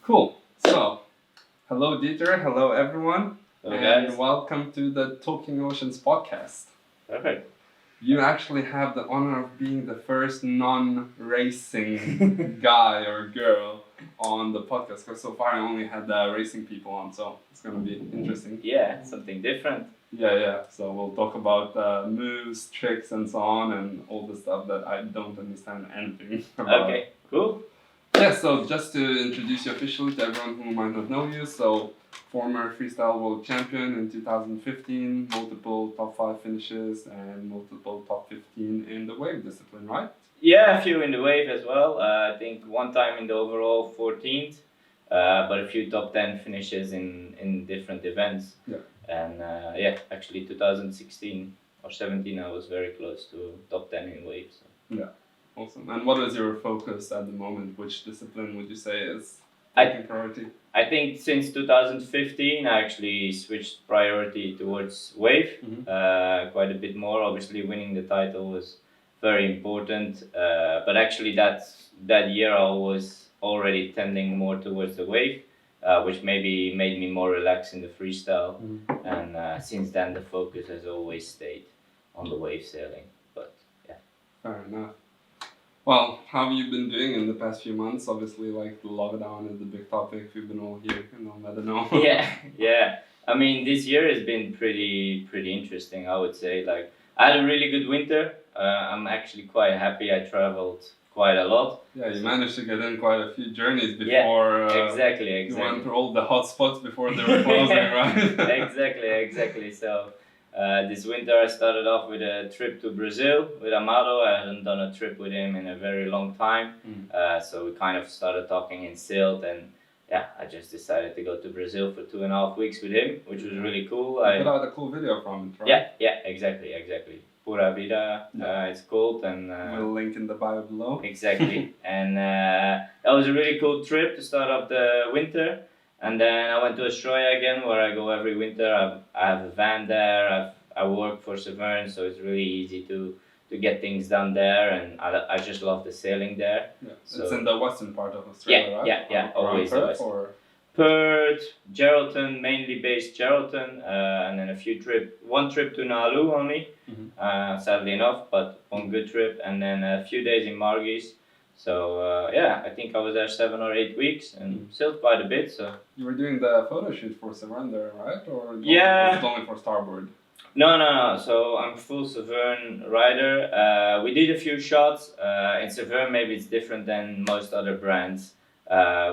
Cool. So, hello Dieter, hello everyone, Hello, and guys. welcome to the Talking Oceans podcast. Perfect. You actually have the honor of being the first non-racing guy or girl on the podcast, because so far I only had racing people on, so it's gonna be interesting. Yeah, something different. Yeah. So we'll talk about moves, tricks, and so on, and all the stuff that I don't understand anything about. Okay, cool. Yeah, so just to introduce you officially to everyone who might not know you, so former freestyle world champion in 2015, multiple top 5 finishes, and multiple top 15 in the wave discipline, right? Yeah, a few in the wave as well. I think one time in the overall 14th, but a few top 10 finishes in different events. Yeah. And yeah, actually 2016 or 17, I was very close to top 10 in waves. So. Yeah, awesome. And what is your focus at the moment? Which discipline would you say is I- taking priority? I think since 2015, I actually switched priority towards wave quite a bit more. Obviously, winning the title was very important, but actually that year I was already tending more towards the wave, which maybe made me more relaxed in the freestyle. And since then, the focus has always stayed on the wave sailing. But yeah. Fair enough. Well, how have you been doing in the past few months? Obviously, like the lockdown is the big topic. We've been all here, I don't know. Yeah. I mean, this year has been pretty interesting. I would say, like, I had a really good winter. I'm actually quite happy. I traveled quite a lot. Yeah, you managed to get in quite a few journeys before. Exactly. You went through all the hot spots before they were closing, right? exactly. So. This winter I started off with a trip to Brazil with Amado. I hadn't done a trip with him in a very long time. So we kind of started talking in Silt, and yeah, I just decided to go to Brazil for 2.5 weeks with him, which was really cool. You put out a cool video from it, right? Yeah, exactly. Pura Vida, it's called, and we'll link in the bio below. Exactly, and that was a really cool trip to start off the winter. And then I went to Australia again, where I go every winter. I have a van there. I work for Severn, so it's really easy to get things done there. And I just love the sailing there. Yeah, so, it's in the western part of Australia, right? Yeah, always Perth, west. or? Perth, Geraldton, mainly based Geraldton, and then one trip to Nauru only, sadly enough, but one good trip, and then a few days in Margie's. So yeah, I think I was there 7 or 8 weeks and sailed quite a bit. So you were doing the photo shoot for Surrender, right? Or was it only for Starboard? No. So I'm full Severn rider. We did a few shots. In Severn, maybe it's different than most other brands.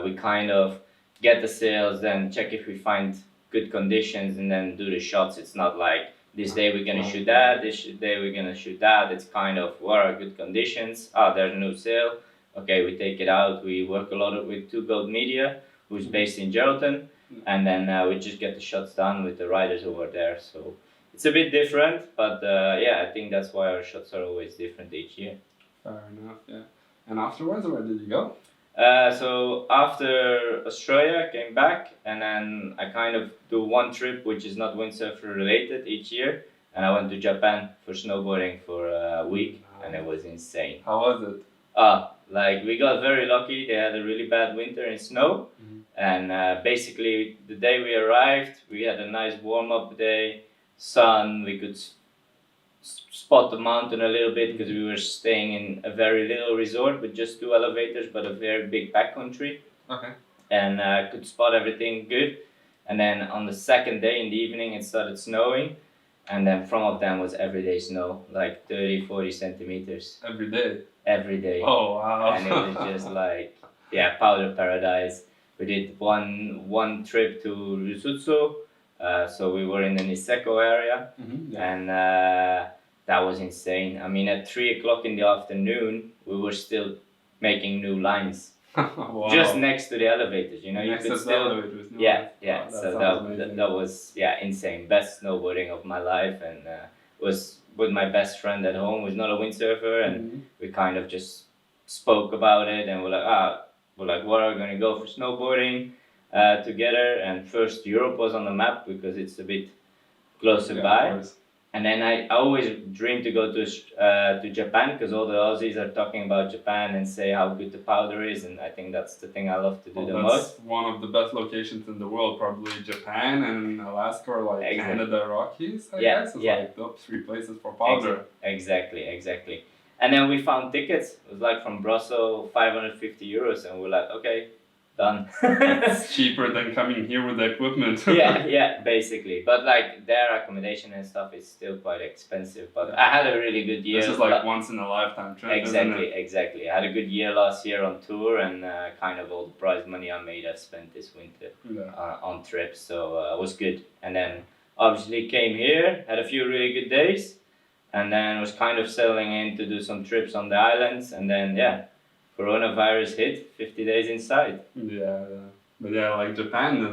We kind of get the sails, then check if we find good conditions, and then do the shots. It's not like this day we're gonna shoot that, this day we're gonna shoot that. It's kind of what are good conditions. There's a new sail. Okay, we take it out. We work a lot with Two Gold Media, who's based in Geraldton, and then we just get the shots done with the riders over there. So it's a bit different, but yeah, I think that's why our shots are always different each year. Fair enough, yeah. And afterwards, where did you go? So after Australia, I came back, and then I kind of do one trip which is not windsurfer related each year, and I went to Japan for snowboarding for a week, and it was insane. How was it? Like we got very lucky. They had a really bad winter in snow, and basically the day we arrived, we had a nice warm-up day, sun. We could spot the mountain a little bit because we were staying in a very little resort with just 2 elevators, but a very big backcountry. Okay. And could spot everything good. And then on the second day in the evening, it started snowing. And then from up then was everyday snow, like 30, 40 centimeters. Every day? Every day. Oh, wow. And it was just like, yeah, powder paradise. We did one trip to Rusutsu. So we were in the Niseko area. And that was insane. I mean, at 3 o'clock in the afternoon, we were still making new lines. Wow. Just next to the elevators, you next could to the elevators. Yeah. Wow, So that was insane. Best snowboarding of my life, and was with my best friend at home, who's not a windsurfer, and we kind of just spoke about it, and we're like, what are we gonna go for snowboarding together? And first Europe was on the map because it's a bit closer by. And then I always dream to go to Japan because all the Aussies are talking about Japan and say how good the powder is, and I think that's the thing I love to do the most. That's one of the best locations in the world, probably Japan and Alaska, or like Exactly. Canada Rockies, I Yeah, guess. It's yeah. like top 3 places for powder. Exactly. And then we found tickets. It was like from Brussels, 550 euros, and we're like, okay, done. It's cheaper than coming here with the equipment. yeah, basically. But like their accommodation and stuff is still quite expensive. But I had a really good year. This is like once in a lifetime trip. Exactly. I had a good year last year on tour, and kind of all the prize money I made I've spent this winter on trips. So it was good. And then obviously came here, had a few really good days, and then was kind of settling in to do some trips on the islands, and then coronavirus hit, 50 days inside. Yeah. But yeah, like Japan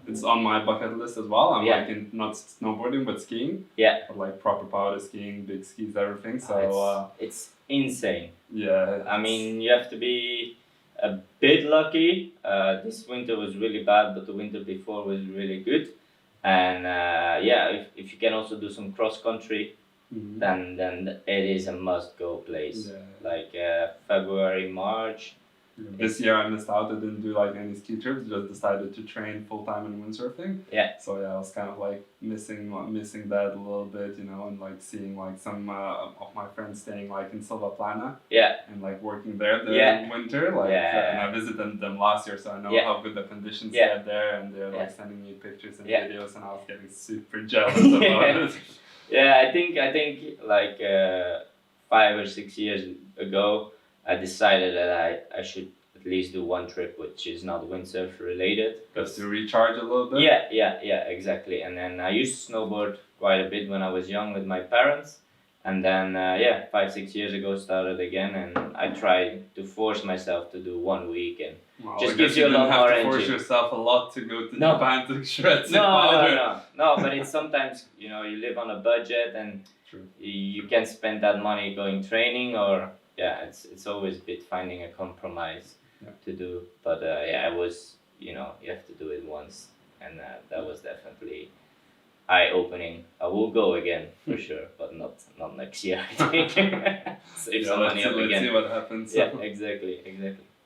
it's on my bucket list as well. I'm like in not snowboarding but skiing. Yeah. But like proper powder skiing, big skis, everything. So it's insane. Yeah. I mean, you have to be a bit lucky. This winter was really bad, but the winter before was really good. And if you can also do some cross country, then it is a must go place. Yeah. Like February, March. This year I missed out. I didn't do like any ski trips. Just decided to train full time in windsurfing. Yeah. So I was kind of like missing that a little bit, and like seeing like some of my friends staying like in Silvaplana. Yeah. And like working there in winter. And I visited them last year, so I know how good the conditions get there. And they're like sending me pictures and videos, and I was getting super jealous about it. Yeah, I think like 5 or 6 years ago, I decided that I should at least do one trip which is not windsurf related. Just to recharge a little bit? Yeah, exactly. And then I used to snowboard quite a bit when I was young with my parents. And then, 5-6 years ago started again, and I tried to force myself to do 1 week, and just gives you a lot more energy. You force yourself a lot to go to Japan to shred some powder. No, but it's sometimes, you live on a budget, and you can spend that money going training, or it's always a bit finding a compromise to do. But it was, you have to do it once, and that was definitely eye-opening. I will go again for sure, but not next year, I think. Save some money up again. Let's see what happens. Yeah, exactly.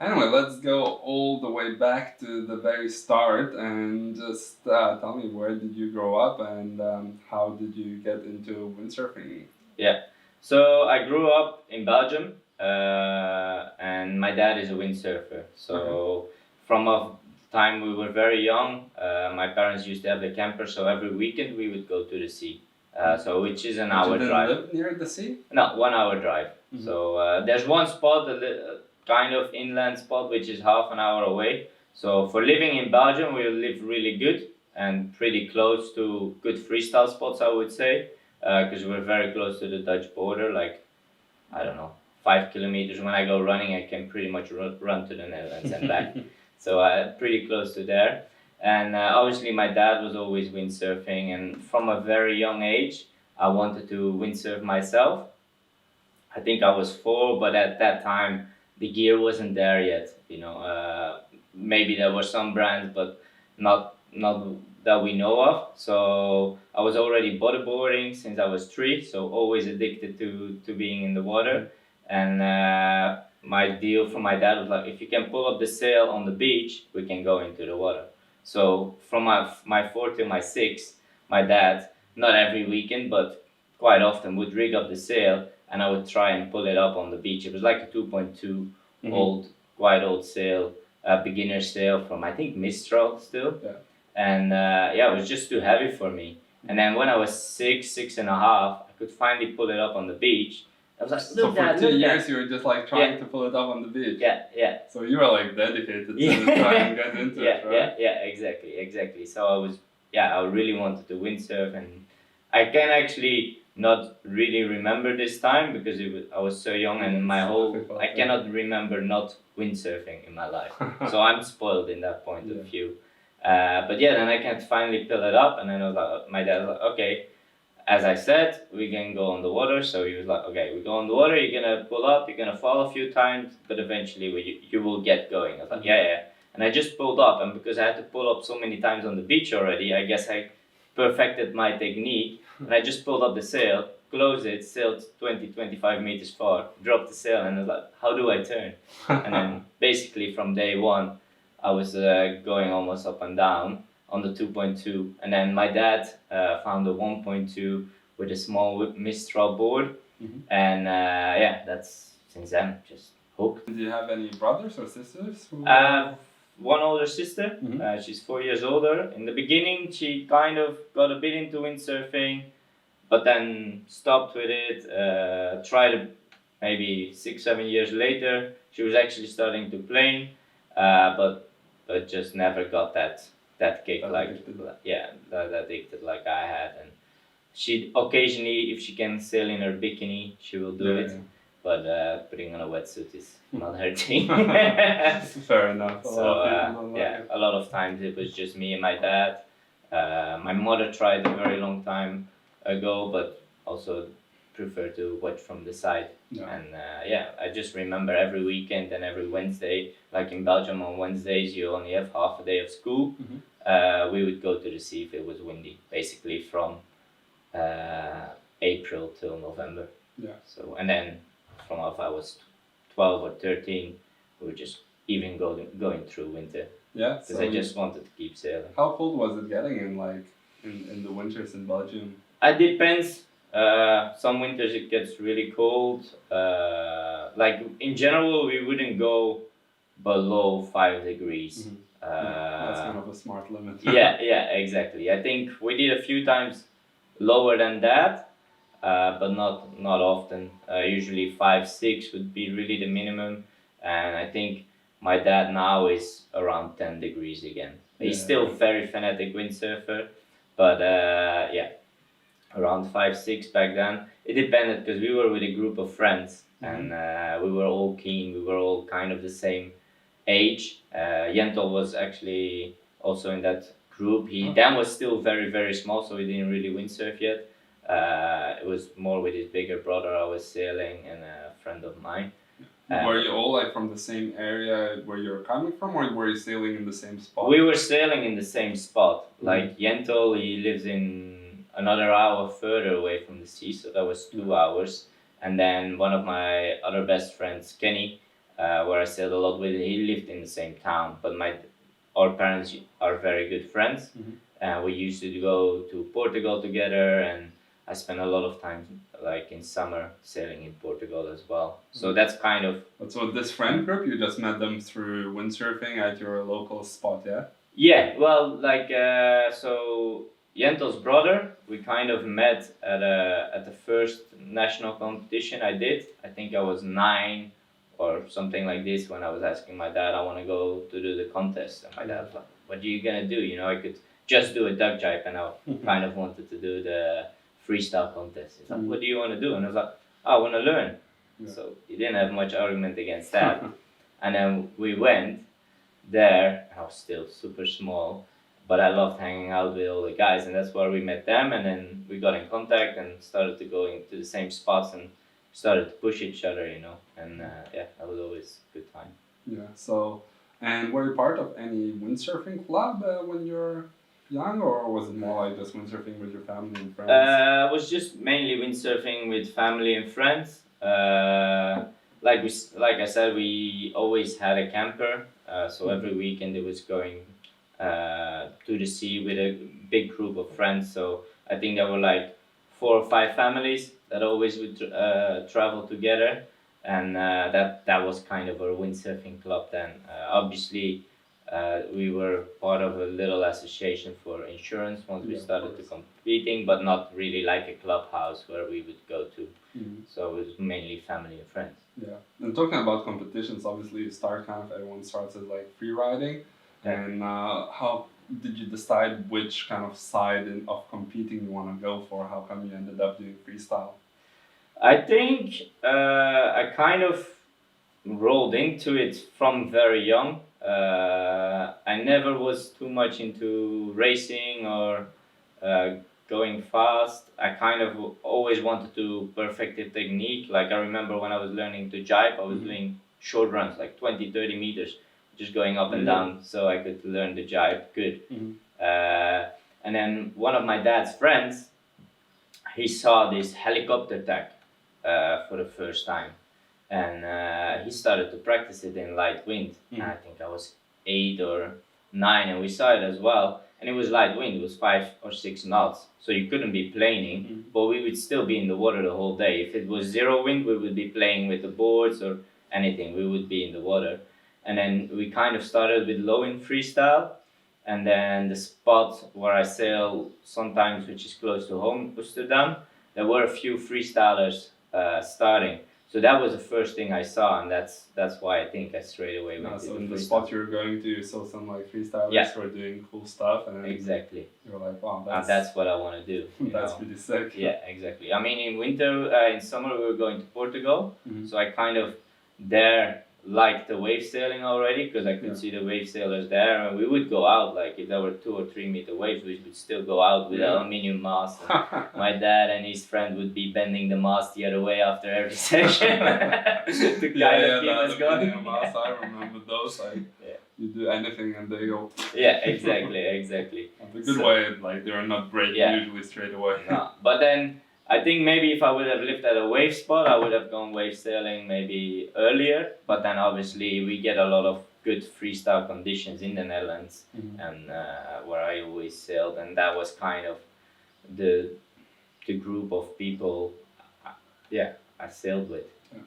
Anyway, let's go all the way back to the very start and just tell me, where did you grow up, and how did you get into windsurfing? Yeah, so I grew up in Belgium, and my dad is a windsurfer. So from a time we were very young, my parents used to have the camper, so every weekend we would go to the sea. So which is an hour drive. You live near the sea? No, 1 hour drive. So there's one spot, kind of inland spot, which is half an hour away. So for living in Belgium, we live really good and pretty close to good freestyle spots, I would say, because we're very close to the Dutch border, like, I don't know, 5 kilometers. When I go running, I can pretty much run to the Netherlands and back. So pretty close to there. And obviously my dad was always windsurfing, and from a very young age, I wanted to windsurf myself. I think I was 4, but at that time, the gear wasn't there yet. Maybe there were some brands, but not that we know of. So I was already bodyboarding since I was 3, so always addicted to being in the water. And my deal from my dad was like, if you can pull up the sail on the beach, we can go into the water. So from my 4 to my 6, my dad, not every weekend, but quite often, would rig up the sail, and I would try and pull it up on the beach. It was like a 2.2 quite old sail, beginner sail from, I think, Mistral still. Yeah. And it was just too heavy for me. And then when I was 6 and a half, I could finally pull it up on the beach. I was like, so for 2 years you were just like trying to pull it up on the beach. Yeah. So you were like dedicated to try and get into it, right? Yeah, exactly. So I really wanted to windsurf, and I can actually not really remember this time because I was so young, and I cannot remember not windsurfing in my life. So I'm spoiled in that point of view. But then I can finally pull it up, and then I was like, my dad was like, okay, as I said, we can go on the water. So he was like, okay, we go on the water, you're gonna pull up, you're gonna fall a few times, but eventually you will get going. I was like, yeah. And I just pulled up, and because I had to pull up so many times on the beach already, I guess I perfected my technique, and I just pulled up the sail, closed it, sailed 20-25 meters far, dropped the sail, and I was like, how do I turn? And then basically from day one, I was going almost up and down on the 2.2, and then my dad found a 1.2 with a small Mistral board, and yeah, that's since then just hooked. Do you have any brothers or sisters? One older sister. She's 4 years older. In the beginning, she kind of got a bit into windsurfing, but then stopped with it. Tried it maybe 6-7 years later. She was actually starting to plane, but just never got that kick that addicted like I had. And she occasionally, if she can sail in her bikini, she will do it. But putting on a wetsuit is not her thing. Fair enough. So a lot of times it was just me and my dad. My mother tried a very long time ago, but also preferred to watch from the side. And I just remember every weekend and every Wednesday, like in Belgium on Wednesdays you only have half a day of school. We would go to the sea if it was windy, basically from April till November. So, and then from if I was 12 or 13, we were just even going through winter. Because I just wanted to keep sailing. How cold was it getting in the winters in Belgium? It depends. Some winters it gets really cold. Like in general, we wouldn't go below 5 degrees. That's kind of a smart limit. yeah, exactly. I think we did a few times lower than that. But not often. Usually 5-6 would be really the minimum, and I think my dad now is around 10 degrees again. He's still very fanatic windsurfer, but around 5-6 back then. It depended because we were with a group of friends, and we were all keen. We were all kind of the same age. Jentel was actually also in that group. Dan was still very small, so he didn't really windsurf yet. It was more with his bigger brother. I was sailing and a friend of mine. Were you all like from the same area where you're coming from, or were you sailing in the same spot? We were sailing in the same spot. Like Jentel, he lives in another hour further away from the sea, so that was 2 hours. And then one of my other best friends, Kenny, where I sailed a lot with, he lived in the same town. But our parents are very good friends. We used to go to Portugal together, and I spent a lot of time, like in summer, sailing in Portugal as well. So that's kind of... So this friend group, you just met them through windsurfing at your local spot, yeah? Yeah, well, like, so Jentel's brother, we kind of met at the first national competition I did. I think I was 9 or something like this when I was asking my dad, I want to go to do the contest. And my dad was like, what are you going to do? You know, I could just do a duck jibe, and I kind of wanted to do the freestyle contest. He's like, what do you want to do? And I was like, I want to learn. So he didn't have much argument against that. And then we went there. I was still super small, but I loved hanging out with all the guys, and that's where we met them. And then we got in contact and started to go into the same spots and started to push each other, you know. And that was always a good time. Yeah. So, and were you part of any windsurfing club when you were young, or was it more like just windsurfing with your family and friends? It was just mainly windsurfing with family and friends. Like I said, we always had a camper, so every weekend it was going to the sea with a big group of friends. So I think there were like 4 or 5 families that always would travel together, and that was kind of our windsurfing club then. Obviously, we were part of a little association for insurance once we started to competing, but not really like a clubhouse where we would go to. So it was mainly family and friends. Yeah, and talking about competitions, obviously you start everyone starts as like free riding. And how did you decide which kind of side of competing you want to go for? How come you ended up doing freestyle? I think I kind of rolled into it from very young. I never was too much into racing or going fast. I kind of always wanted to perfect the technique. Like I remember when I was learning to jibe, I was doing short runs, like 20-30 meters, just going up and down so I could learn the jibe good. And then one of my dad's friends, he saw this helicopter tag for the first time, and he started to practice it in light wind. And I think I was 8 or 9, and we saw it as well. And it was light wind; it was 5 or 6 knots, so you couldn't be planing, but we would still be in the water the whole day. If it was zero wind, we would be playing with the boards or anything. We would be in the water, and then we kind of started with low in freestyle. And then the spot where I sail sometimes, which is close to home, Amsterdam, there were a few freestylers starting. So that was the first thing I saw, and that's why I think I straight away went So to in the freestyle. spot you were going to, you saw some like freestylers who were doing cool stuff, and Exactly. you were like, wow, That's what I want to do. that's pretty sick. Yeah, exactly. I mean, in winter, in summer, we were going to Portugal, so I kind of there liked the wave sailing already because I could see the wave sailers there, and we would go out. Like if there were 2 or 3 meter waves, we would still go out with an aluminium mast. And my dad and his friend would be bending the mast the other way after every session to kind of keep us going. Mast, I remember those. Like you do anything and they go. Yeah, exactly. The good way, like they're not breaking usually straight away. No, but then I think maybe if I would have lived at a wave spot, I would have gone wave sailing maybe earlier. But then obviously we get a lot of good freestyle conditions in the Netherlands, and where I always sailed, and that was kind of the group of people, I sailed with. Yeah.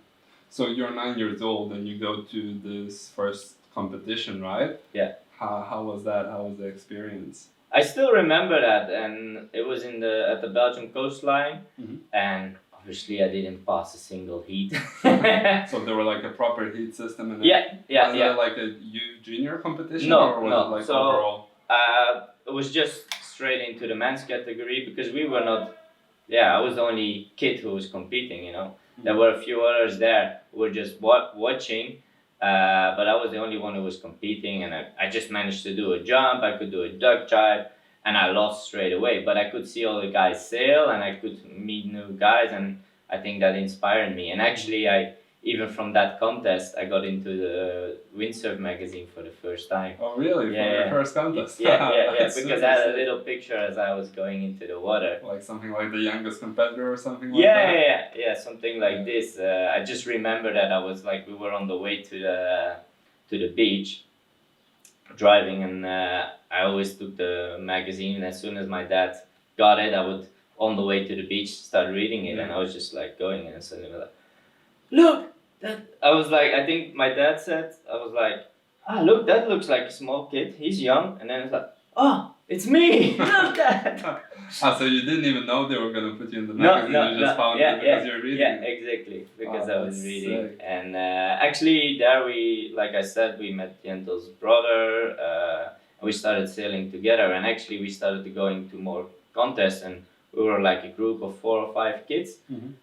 So you're 9 years old and you go to this first competition, right? Yeah. How was that? How was the experience? I still remember that, and it was at the Belgian coastline, and obviously I didn't pass a single heat. So there were like a proper heat system, and was it like a junior competition, or was it like overall? It was just straight into the men's category because we were not. I was the only kid who was competing. There were a few others there who were just watching. But I was the only one who was competing, and I just managed to do a jump, I could do a duck jibe, and I lost straight away. But I could see all the guys sail, and I could meet new guys, and I think that inspired me. And actually, even from that contest, I got into the windsurf magazine for the first time. Oh really? For your first contest? Yeah, because I had a little picture as I was going into the water. Like something like the youngest competitor or something like that? Yeah, something like this. I just remember that I was like, we were on the way to the beach, driving, and I always took the magazine, and as soon as my dad got it, I would, on the way to the beach, start reading it, and I was just like going, and suddenly like, look! I was like, I think my dad said, I was like, look, that looks like a small kid. He's young. And then it's like, oh, it's me. Look that. So you didn't even know they were going to put you in the magazine. You just found it because you're reading. Yeah, exactly. Because I was reading. Sick. And actually there like I said, we met Jentel's brother. And we started sailing together. And actually we started to go into more contests, and we were like a group of 4 or 5 kids,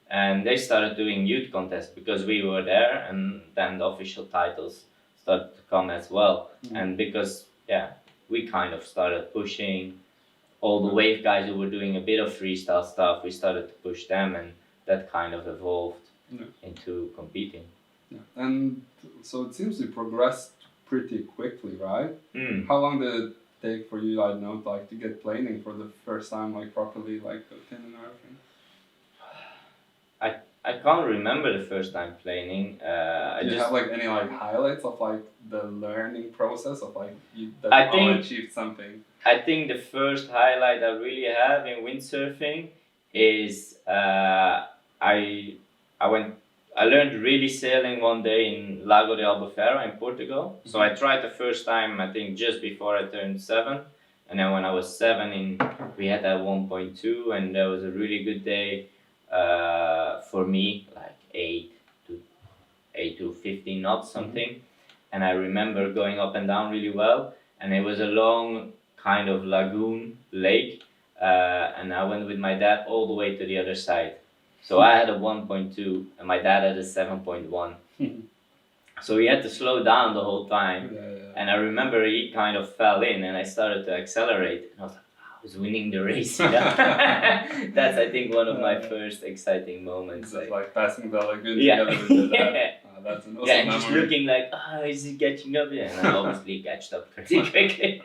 and they started doing youth contests because we were there, and then the official titles started to come as well. And because, we kind of started pushing all the wave guys who were doing a bit of freestyle stuff, we started to push them, and that kind of evolved into competing. Yeah. And so it seems you progressed pretty quickly, right? Mm. How long did it take for you, I don't know, like to get planing for the first time, like properly, like hooked in and everything? I can't remember the first time planing. Do you have like any like highlights of like the learning process of like you achieved something? I think the first highlight I really have in windsurfing is I learned really sailing one day in Lago de Albufeira in Portugal. So I tried the first time, I think just before I turned 7. And then when I was 7, we had that 1.2, and that was a really good day for me, like 8 to 15 knots something. And I remember going up and down really well. And it was a long kind of lagoon lake. And I went with my dad all the way to the other side. So I had a 1.2 and my dad had a 7.1. So he had to slow down the whole time. And I remember he kind of fell in, and I started to accelerate. And I was like, I was winning the race. That's, I think, one of my first exciting moments. Like passing the lagoon together with your dad. that's an awesome Yeah, and just memory. looking like, is he catching up? Yeah, and I obviously catched up pretty quickly.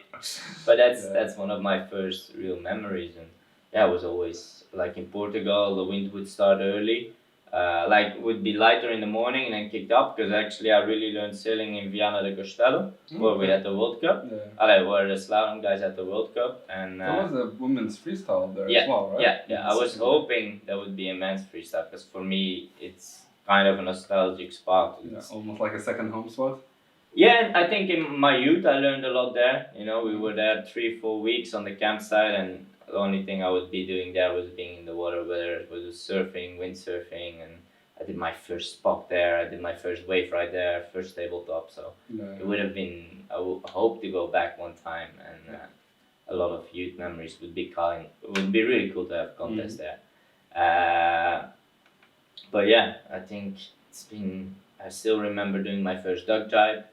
But that's one of my first real memories, and yeah, it was always like in Portugal, the wind would start early, like would be lighter in the morning and then kicked up because actually I really learned sailing in Viana do Castelo, where we had the World Cup. Yeah. Where the slalom guys had the World Cup, and There was a women's freestyle there yeah, as well, right? yeah. I was hoping there would be a men's freestyle because for me it's kind of a nostalgic spot. Yeah, almost like a second home spot. Yeah, and I think in my youth I learned a lot there. You know, we were there 3-4 weeks on the campsite, and the only thing I would be doing there was being in the water, whether it was surfing, windsurfing, and I did my first spot there. I did my first wave ride there, first tabletop. So it would have been. Hope to go back one time, and a lot of youth memories would be kind. It would be really cool to have contest there. But yeah, I think it's been. I still remember doing my first duck jibe.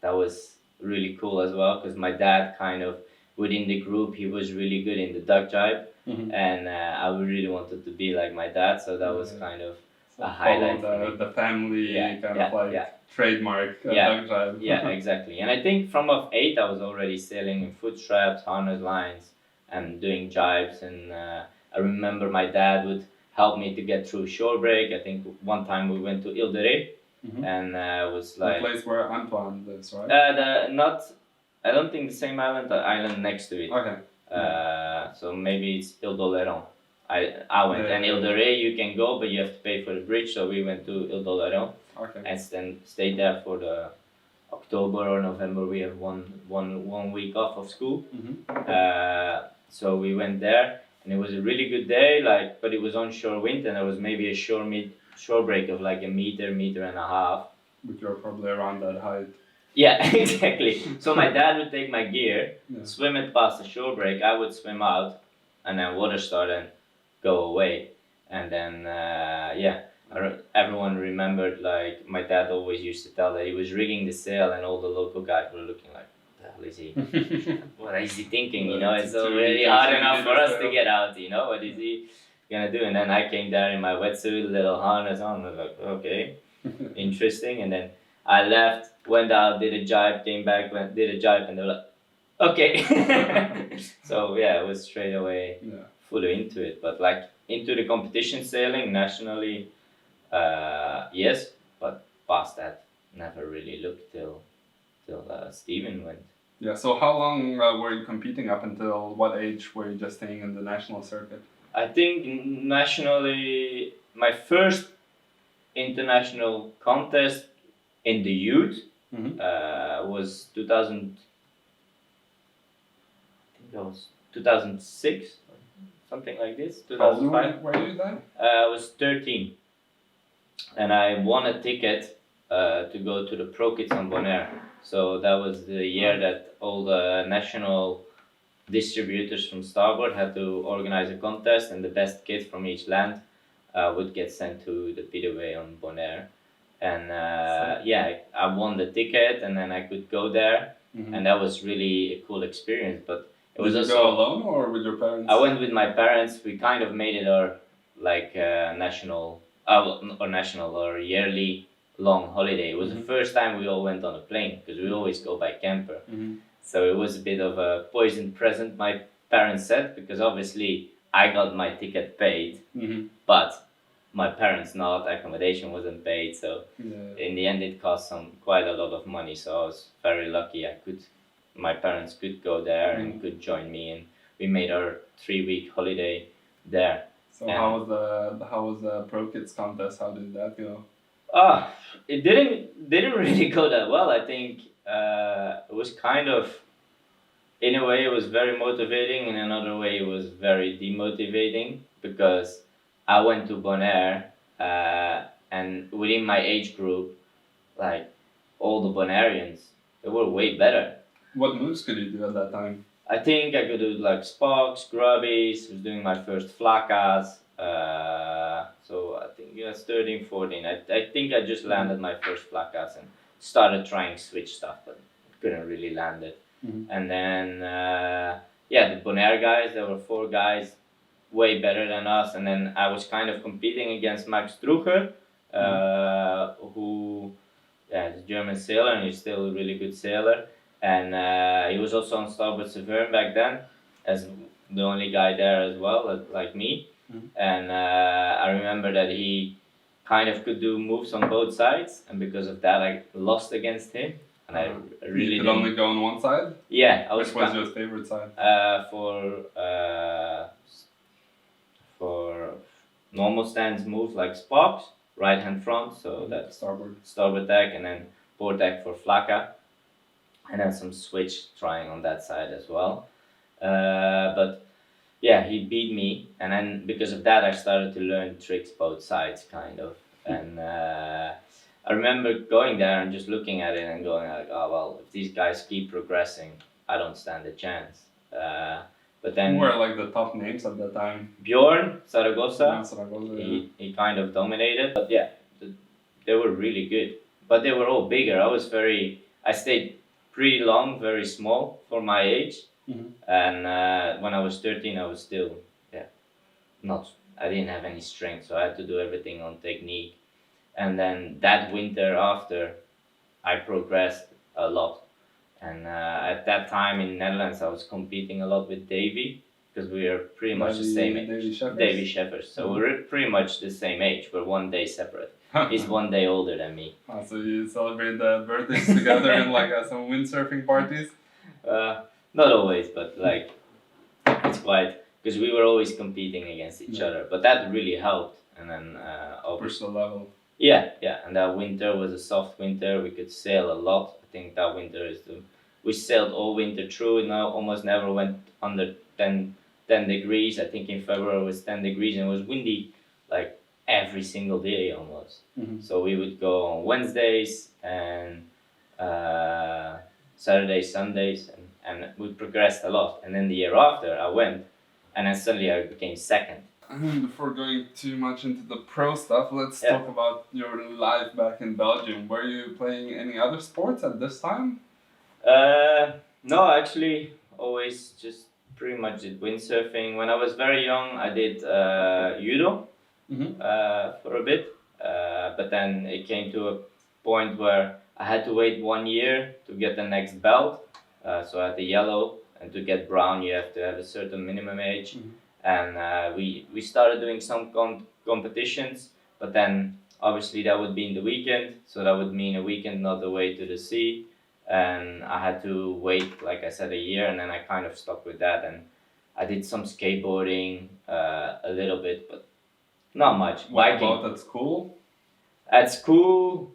That was really cool as well because my dad kind of within the group he was really good in the duck jibe, and I really wanted to be like my dad, so that was kind of a highlight for me. The family trademark duck jibe. Yeah, exactly. And I think from of 8 I was already sailing in foot straps, harness lines, and doing jibes. And I remember my dad would help me to get through shore break. I think one time we went to Ile de Ré. And it was like the place where Antoine lives, right? I don't think the same island, the island next to it. Okay. So maybe it's Ile d'Oléron. I went, and Ile de Ré you can go, but you have to pay for the bridge. So we went to Ile d'Oléron, and then stayed there for the October or November. We have one week off of school. So we went there, and it was a really good day. But it was onshore wind, and there was maybe a shore break of like a meter and a half. But you're probably around that height. Yeah, exactly. So my dad would take my gear, swim it past the shore break. I would swim out, and then water start and go away. And then everyone remembered, like my dad always used to tell that he was rigging the sail, and all the local guys were looking like, what the hell is he? What is he thinking? You know, it's already hard enough for us to get out. You know, what is he gonna do? And then I came there in my wetsuit, little harness on. I was like, okay, interesting. And then I left, went out, did a jibe, came back, did a jibe, and they were like, okay. So yeah, it was straight away fully into it. But like into the competition sailing nationally, yes, but past that, never really looked till Steven went. Yeah. So how long were you competing up until what age were you just staying in the national circuit? I think nationally, my first international contest in the youth was 2000. I think that was 2006, something like this. 2005. How old were you then? I was 13, and I won a ticket to go to the Pro Kids on Bonaire. So that was the year that all the national distributors from Starboard had to organize a contest, and the best kids from each land would get sent to the Pidaway on Bonaire. And I won the ticket, and then I could go there, and that was really a cool experience. But it was Did you also go alone or with your parents? I went with my parents. We kind of made it our like national or yearly long holiday. It was the first time we all went on a plane because we always go by camper. So it was a bit of a poisoned present, my parents said, because obviously I got my ticket paid, but my parents not, accommodation wasn't paid. So in the end it cost quite a lot of money. So I was very lucky my parents could go there and could join me, and we made our 3-week holiday there. So how was the Pro Kids contest? How did that go? It didn't really go that well. I think it was kind of, in a way it was very motivating, in another way it was very demotivating, because I went to Bonaire and within my age group, like all the Bonaireans, they were way better. What moves could you do at that time? I think I could do like spocks, grubbies, was doing my first flacas. So I think it was 13, 14. I think I just landed my first flacas and started trying switch stuff, but couldn't really land it. And then the Bonaire guys, there were 4 guys way better than us, and then I was kind of competing against Max Druger, who yeah, he's a German sailor, and he's still a really good sailor. And he was also on starboard Severn back then, as the only guy there as well, like me. And I remember that he kind of could do moves on both sides, and because of that, I lost against him. And I really You could didn't. only go on one side? Yeah, I was. Which was your favorite side? For normal stance moves like sparks, right hand front, so that's starboard deck, and then port deck for flaka, and then some switch trying on that side as well. But yeah, he beat me, and then because of that, I started to learn tricks both sides, kind of. And I remember going there and just looking at it and going like, oh well, if these guys keep progressing, I don't stand a chance. But then who were like the top names at that time? Bjorn Zaragoza, Yeah, Zaragoza, he kind of dominated, but yeah, they were really good. But they were all bigger. I stayed pretty long, very small for my age. And when I was 13, I was still, I didn't have any strength, so I had to do everything on technique. And then that winter after, I progressed a lot. And at that time in Netherlands, I was competing a lot with Davy, because we were pretty much the same age. Davy Sheffers. So we were pretty much the same age. We're 1 day separate. He's 1 day older than me. So you celebrate the birthdays together in like some windsurfing parties? Not always, but like it's quite, because we were always competing against each other. But that really helped. And then push the level. Yeah, and that winter was a soft winter. We could sail a lot. I think that winter we sailed all winter through. Now almost never went under 10 degrees. I think in February it was 10 degrees and it was windy like every single day almost. So we would go on Wednesdays and Saturdays, Sundays, and we progressed a lot. And then the year after I went, and then suddenly I became second. Before going too much into the pro stuff, let's talk about your life back in Belgium. Were you playing any other sports at this time? No, actually, always just pretty much did windsurfing. When I was very young, I did judo for a bit, but then it came to a point where I had to wait 1 year to get the next belt. So I had the yellow, and to get brown, you have to have a certain minimum age. And we started doing some competitions, but then obviously that would be in the weekend, so that would mean a weekend not away to the sea, and I had to wait, like I said, a year, and then I kind of stopped with that, and I did some skateboarding a little bit, but not much. What about at school? At school,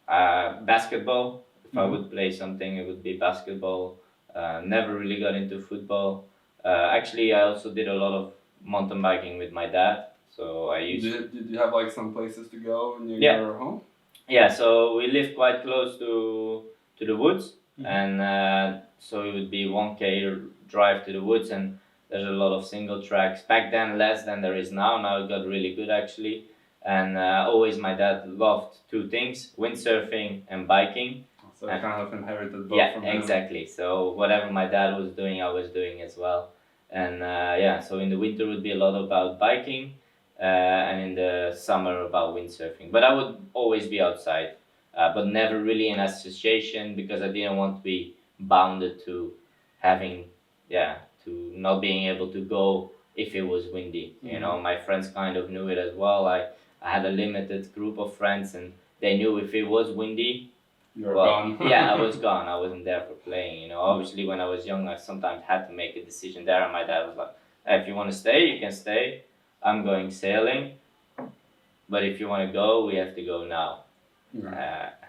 basketball. If I would play something, it would be basketball. Never really got into football. Actually, I also did a lot of mountain biking with my dad. So I used. Did you have like some places to go near your home? Yeah, so we lived quite close to the woods, and so it would be 1K drive to the woods, and there's a lot of single tracks. Back then, less than there is now. Now it got really good actually, and always my dad loved two things: windsurfing and biking. So I kind of inherited both from him. Yeah, exactly. So whatever my dad was doing, I was doing as well. And so in the winter would be a lot about biking, and in the summer about windsurfing. But I would always be outside, but never really in association, because I didn't want to be bounded to having, to not being able to go if it was windy. You know, my friends kind of knew it as well. I had a limited group of friends, and they knew if it was windy, gone. Yeah, I was gone. I wasn't there for playing. You know, obviously when I was young, I sometimes had to make a decision there, and my dad was like, hey, if you want to stay, you can stay. I'm going sailing, but if you want to go, we have to go now.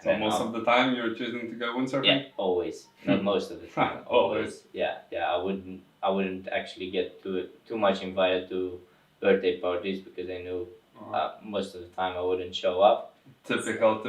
So most of the time you're choosing to go windsurfing? Yeah, always. Not most of the time. Always. Yeah. I wouldn't actually get too much invited to birthday parties, because I knew most of the time I wouldn't show up. Typical.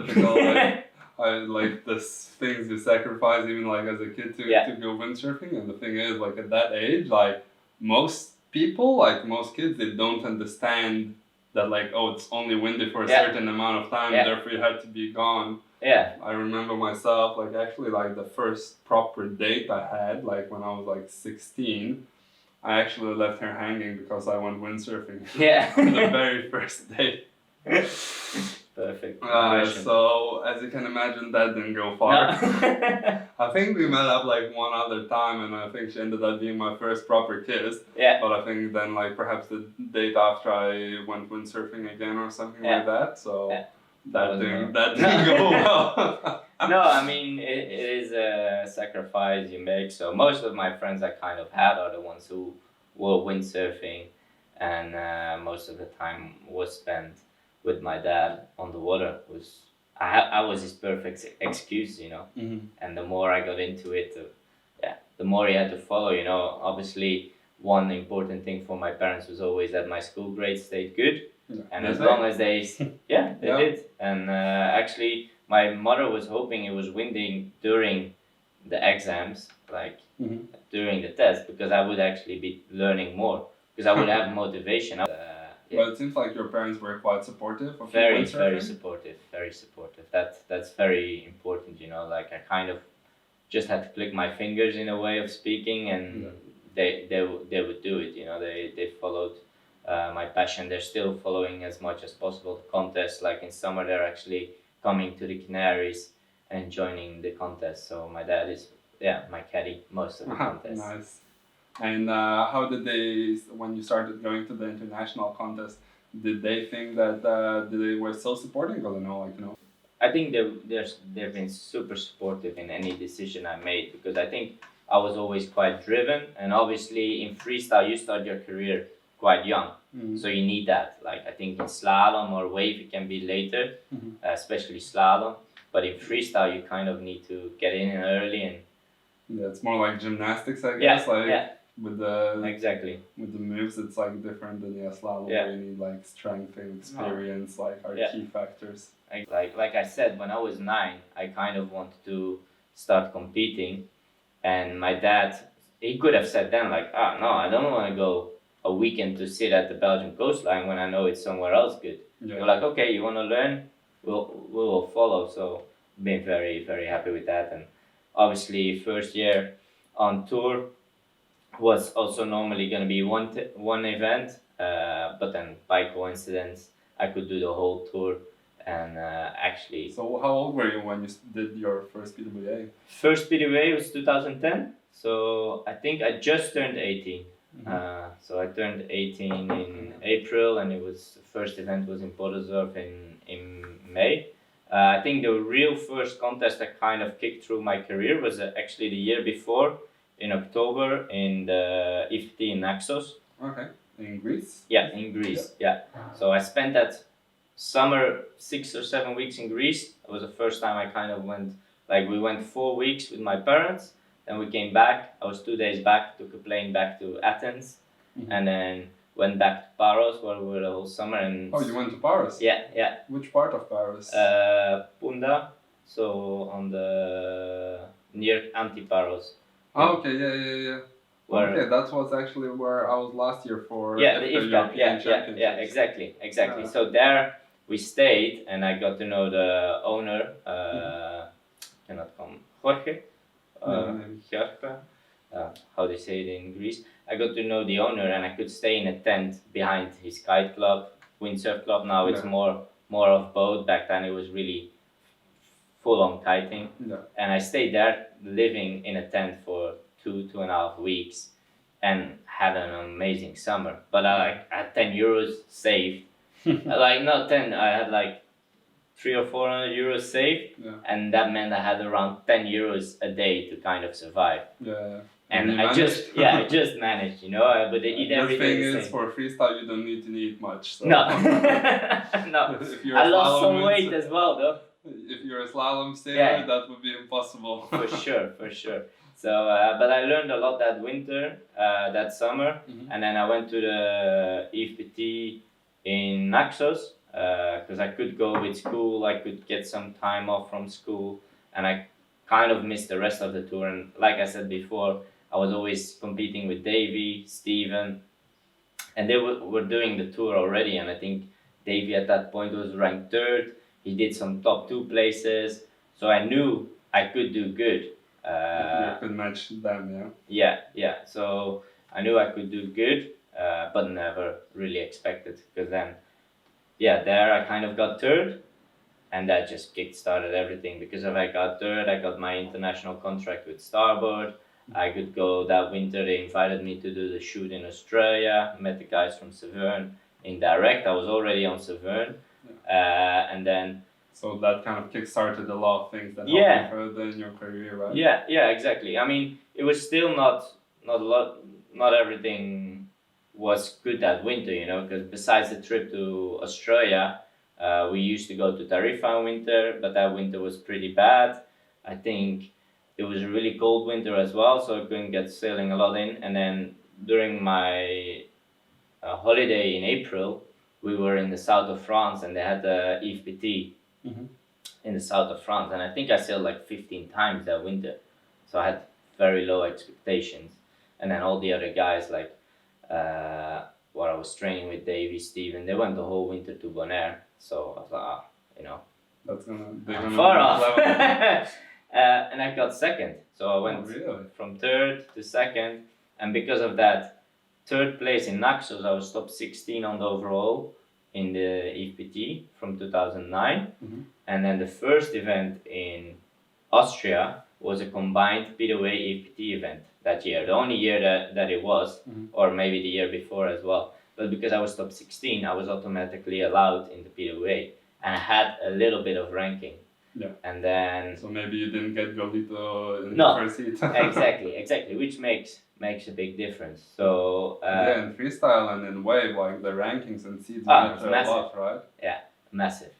I like this things you sacrifice even like as a kid to go windsurfing, and the thing is, like at that age, like most people, like most kids, they don't understand that like, oh, it's only windy for a certain amount of time, therefore you had to be gone. Yeah. I remember myself, like actually like the first proper date I had, like when I was like 16, I actually left her hanging because I went windsurfing. Yeah. The very first date. perfect Uh, impression. so as you can imagine, that didn't go far. No. I think we met up like one other time, and I think she ended up being my first proper kiss. Yeah. But I think then like perhaps the date after I went windsurfing again or something Yeah. like that. So Yeah. that didn't go well. No, I mean it is a sacrifice you make. So most of my friends I kind of had are the ones who were windsurfing, and most of the time was spent with my dad on the water. I was his perfect excuse, you know. Mm-hmm. And the more I got into it, the more he had to follow. You know, obviously one important thing for my parents was always that my school grades stayed good. Yeah. And as long as they, yeah, they Yeah. did. And actually, my mother was hoping it was winding during the exams, like Mm-hmm. during the test, because I would actually be learning more, because I would have motivation. Yeah. But it seems like your parents were quite supportive of you Very, windsurfing. very supportive, very supportive. That's very important, you know. Like I kind of just had to click my fingers in a way of speaking, and Yeah. they would do it. You know, they followed my passion. They're still following as much as possible the contest. Like in summer, they're actually coming to the Canaries and joining the contest. So my dad is my caddy most of the contest. Nice. And how did they, when you started going to the international contest, did they think that they were still supporting? Because I know, like, you know. I think they've been super supportive in any decision I made, because I think I was always quite driven, and obviously in freestyle you start your career quite young, so you need that. Like I think in slalom or wave it can be later, especially slalom, but in freestyle you kind of need to get in early and yeah, it's more like gymnastics, I guess. With the exactly with the moves, it's like different than slalom. Yeah. Where you need like strength and experience, like are Yeah. key factors. Like I said, when I was 9, I kind of wanted to start competing, and my dad, he could have said then like, no, I don't want to go a weekend to sit at the Belgian coastline when I know it's somewhere else good. Yeah. You're like, okay, you want to learn, we will follow. So been very, very happy with that. And obviously first year on tour was also normally going to be one event, but then by coincidence I could do the whole tour. And actually, So how old were you when you did your first PWA? first PWA was 2010, so I think I just turned 18. So I turned 18 in April, and it was the first event was in Podozorf in May. I think the real first contest that kind of kicked through my career was actually the year before, in October, in the IFT in Naxos. Okay, in Greece. Yeah, in Greece. Yeah. So I spent that summer 6 or 7 weeks in Greece. It was the first time I kind of went, like we went 4 weeks with my parents, then we came back. I was 2 days back, took a plane back to Athens, and then went back to Paros where we were the whole summer. And Oh, you went to Paris? yeah. Which part of Paris? Punda, so on the near Antiparos. Oh, okay, yeah. Where, okay, that was actually where I was last year for the IFCA, European Championships. yeah, exactly. So there we stayed, and I got to know the owner. Cannot come, Jorge. Jorge. How they say it in Greece. I got to know the owner, and I could stay in a tent behind his kite club, windsurf club. Now it's more of boat. Back then it was really full on kiting. Yeah. And I stayed there, living in a tent for 2.5 weeks, and had an amazing summer. But I had 10 euros saved. Like not 10, I had like 300 or 400 euros saved, and that meant I had around 10 euros a day to kind of survive. Yeah. And I just managed, you know. But they eat every day. The thing is, for freestyle, you don't need to eat much. So. No, no. I lost some weight as well, though. If you're a slalom sailor, that would be impossible. For sure. So, but I learned a lot that winter, that summer, and then I went to the EFPT in Naxos, because I could go with school, I could get some time off from school, and I kind of missed the rest of the tour. And like I said before, I was always competing with Davey, Steven, and they were doing the tour already, and I think Davey at that point was ranked 3rd. He did some top 2 places, so I knew I could do good. You could match them, yeah? Yeah. So I knew I could do good, but never really expected, because then, there I kind of got 3rd, and that just kick-started everything. Because if I got third, I got my international contract with Starboard. I could go that winter. They invited me to do the shoot in Australia. Met the guys from Severn in direct. I was already on Severn, and then. So that kind of kick-started a lot of things that Yeah. helped you further in your career, right? Yeah, exactly. I mean, it was still not a lot. Not everything was good that winter, you know. Because besides the trip to Australia, we used to go to Tarifa in winter, but that winter was pretty bad. I think it was a really cold winter as well, so I couldn't get sailing a lot in. And then during my holiday in April, we were in the south of France, and they had the EFPT in the south of France, and I think I sailed like 15 times that winter, so I had very low expectations. And then all the other guys, like what I was training with, Davey, Steven, they went the whole winter to Bonaire, so I was like, you know, that's gonna far off. And I got second, so I went from third to second, and because of that third place in Naxos, I was top 16 on the overall in the EFPT from 2009. And then the first event in Austria was a combined PWA EFPT event that year. The only year that it was, or maybe the year before as well. But because I was top 16, I was automatically allowed in the PWA. And I had a little bit of ranking. Yeah. And then... So maybe you didn't get Golito in the first heat. exactly. Which makes a big difference. So... yeah, in freestyle and in wave, like the rankings and seeds matter a lot, right? Yeah. Massive.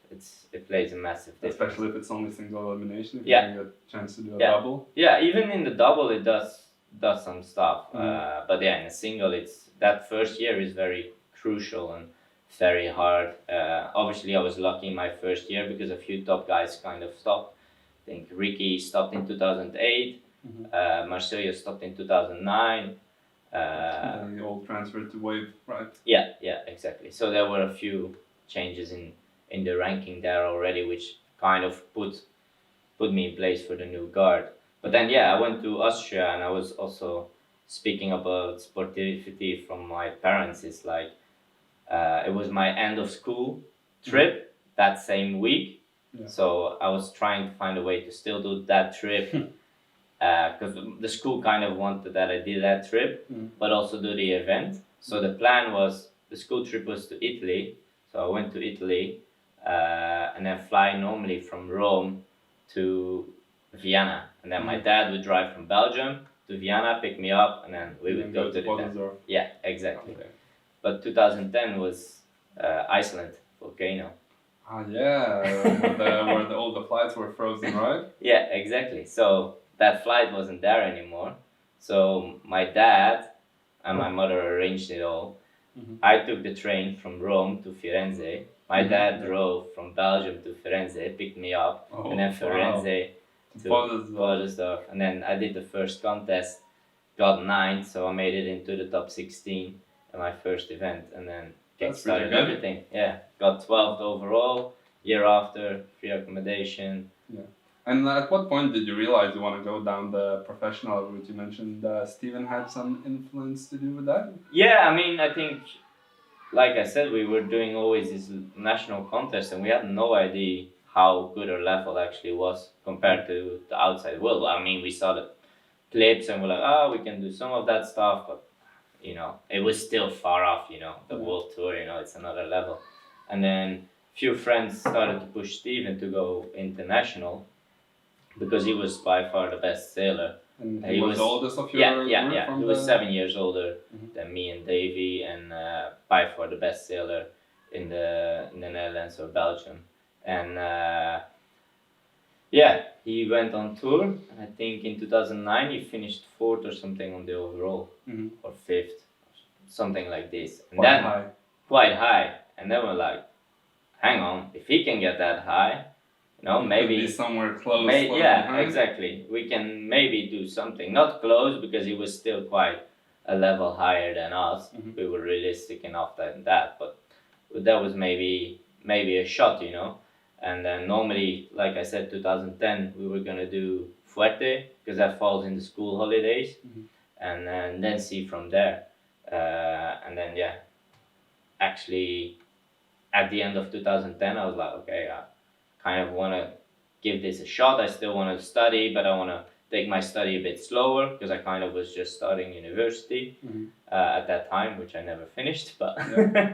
It plays a massive difference. Especially if it's only single elimination, if you Yeah. can get a chance to do a double. Yeah, even in the double it does some stuff. But yeah, in a single, it's that first year is very crucial and very hard. Obviously, I was lucky in my first year because a few top guys kind of stopped. I think Ricky stopped in 2008. Marcello stopped in 2009. They all transferred to wave, right? Yeah, exactly. So there were a few changes in the ranking there already, which kind of put me in place for the new guard. But then I went to Austria, and I was also speaking about sportivity from my parents. It's like it was my end of school trip that same week, so I was trying to find a way to still do that trip because the school kind of wanted that I did that trip, but also do the event. So the plan was the school trip was to Italy, so I went to Italy. And then fly normally from Rome to Vienna, and then my dad would drive from Belgium to Vienna, pick me up, and then we would go to the yeah, exactly. Okay. But 2010 was Iceland volcano. Where all the flights were frozen, right? Yeah, exactly. So that flight wasn't there anymore. So my dad and my mother arranged it all. I took the train from Rome to Firenze. My dad drove from Belgium to Firenze, picked me up, and then Firenze to Podesdorf. And then I did the first contest, got 9th, so I made it into the top 16 in my first event, and then started everything. Yeah, got 12th overall. Year after, free accommodation. Yeah. And at what point did you realize you want to go down the professional route? You mentioned Steven had some influence to do with that? Yeah, I mean, I think, like I said, we were doing always these national contests, and we had no idea how good our level actually was compared to the outside world. I mean, we saw the clips and we're like, we can do some of that stuff, but, you know, it was still far off, you know, the world tour, you know, it's another level. And then a few friends started to push Steven to go international because he was by far the best sailor. And he was the oldest of your group? Yeah. He was 7 years older than me and Davey, and by far the best sailor in the Netherlands or Belgium. And he went on tour, and I think in 2009 he finished 4th or something on the overall, or 5th, something like this. And quite high. And then we're like, hang on, if he can get that high, you know, maybe be somewhere close. Exactly. We can maybe do something. Not close, because he was still quite a level higher than us. We were realistic enough that, but that was maybe a shot, you know. And then normally, like I said, 2010 we were gonna do Fuerte because that falls in the school holidays, and then see from there. And then actually, at the end of 2010, I was like, okay, kind of want to give this a shot. I still want to study, but I want to take my study a bit slower because I kind of was just starting university at that time, which I never finished. But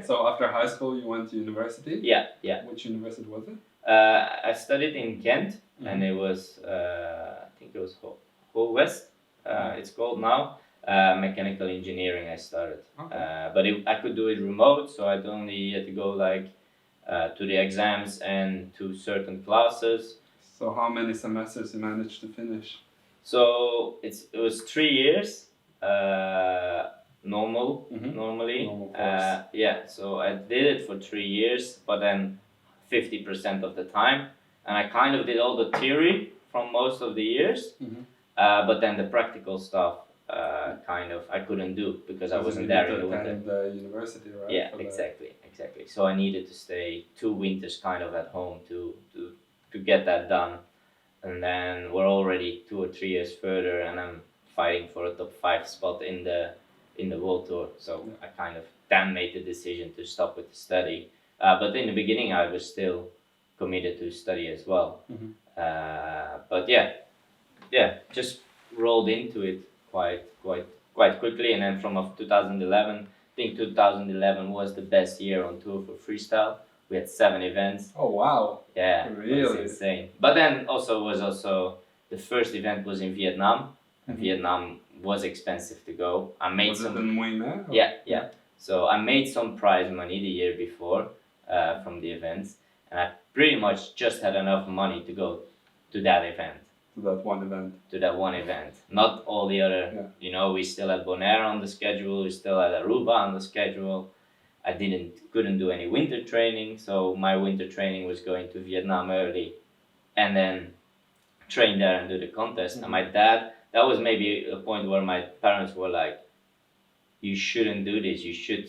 So after high school, you went to university? Yeah. Which university was it? I studied in Ghent, and it was, I think it was Whole West, it's called now. Mechanical engineering I started. Okay. But I could do it remote, so I'd only had to go like to the exams and to certain classes. So how many semesters you managed to finish? So it was 3 years, normally. Normal course. Yeah, so I did it for 3 years, but then 50% of the time, and I kind of did all the theory from most of the years, but then the practical stuff I couldn't do because I wasn't there in the winter. The university, right? Yeah, exactly. So I needed to stay 2 winters kind of at home to get that done. And then we're already 2 or 3 years further, and I'm fighting for a top 5 spot in the world tour. So I kind of then made the decision to stop with the study. But in the beginning, I was still committed to study as well. But just rolled into it quite quickly. And then from 2011, I think 2011 was the best year on tour for freestyle. We had 7 events. Oh wow! Yeah, really? It was insane. But then also the first event was in Vietnam. And Vietnam was expensive to go. I made was some. It in Muay Thai? Yeah. So I made some prize money the year before from the events, and I pretty much just had enough money to go to that event. To that one event. Not all the other. We still had Bonaire on the schedule. We still had Aruba on the schedule. I couldn't do any winter training, so my winter training was going to Vietnam early, and then train there and do the contest. And my dad, that was maybe a point where my parents were like, "You shouldn't do this. You should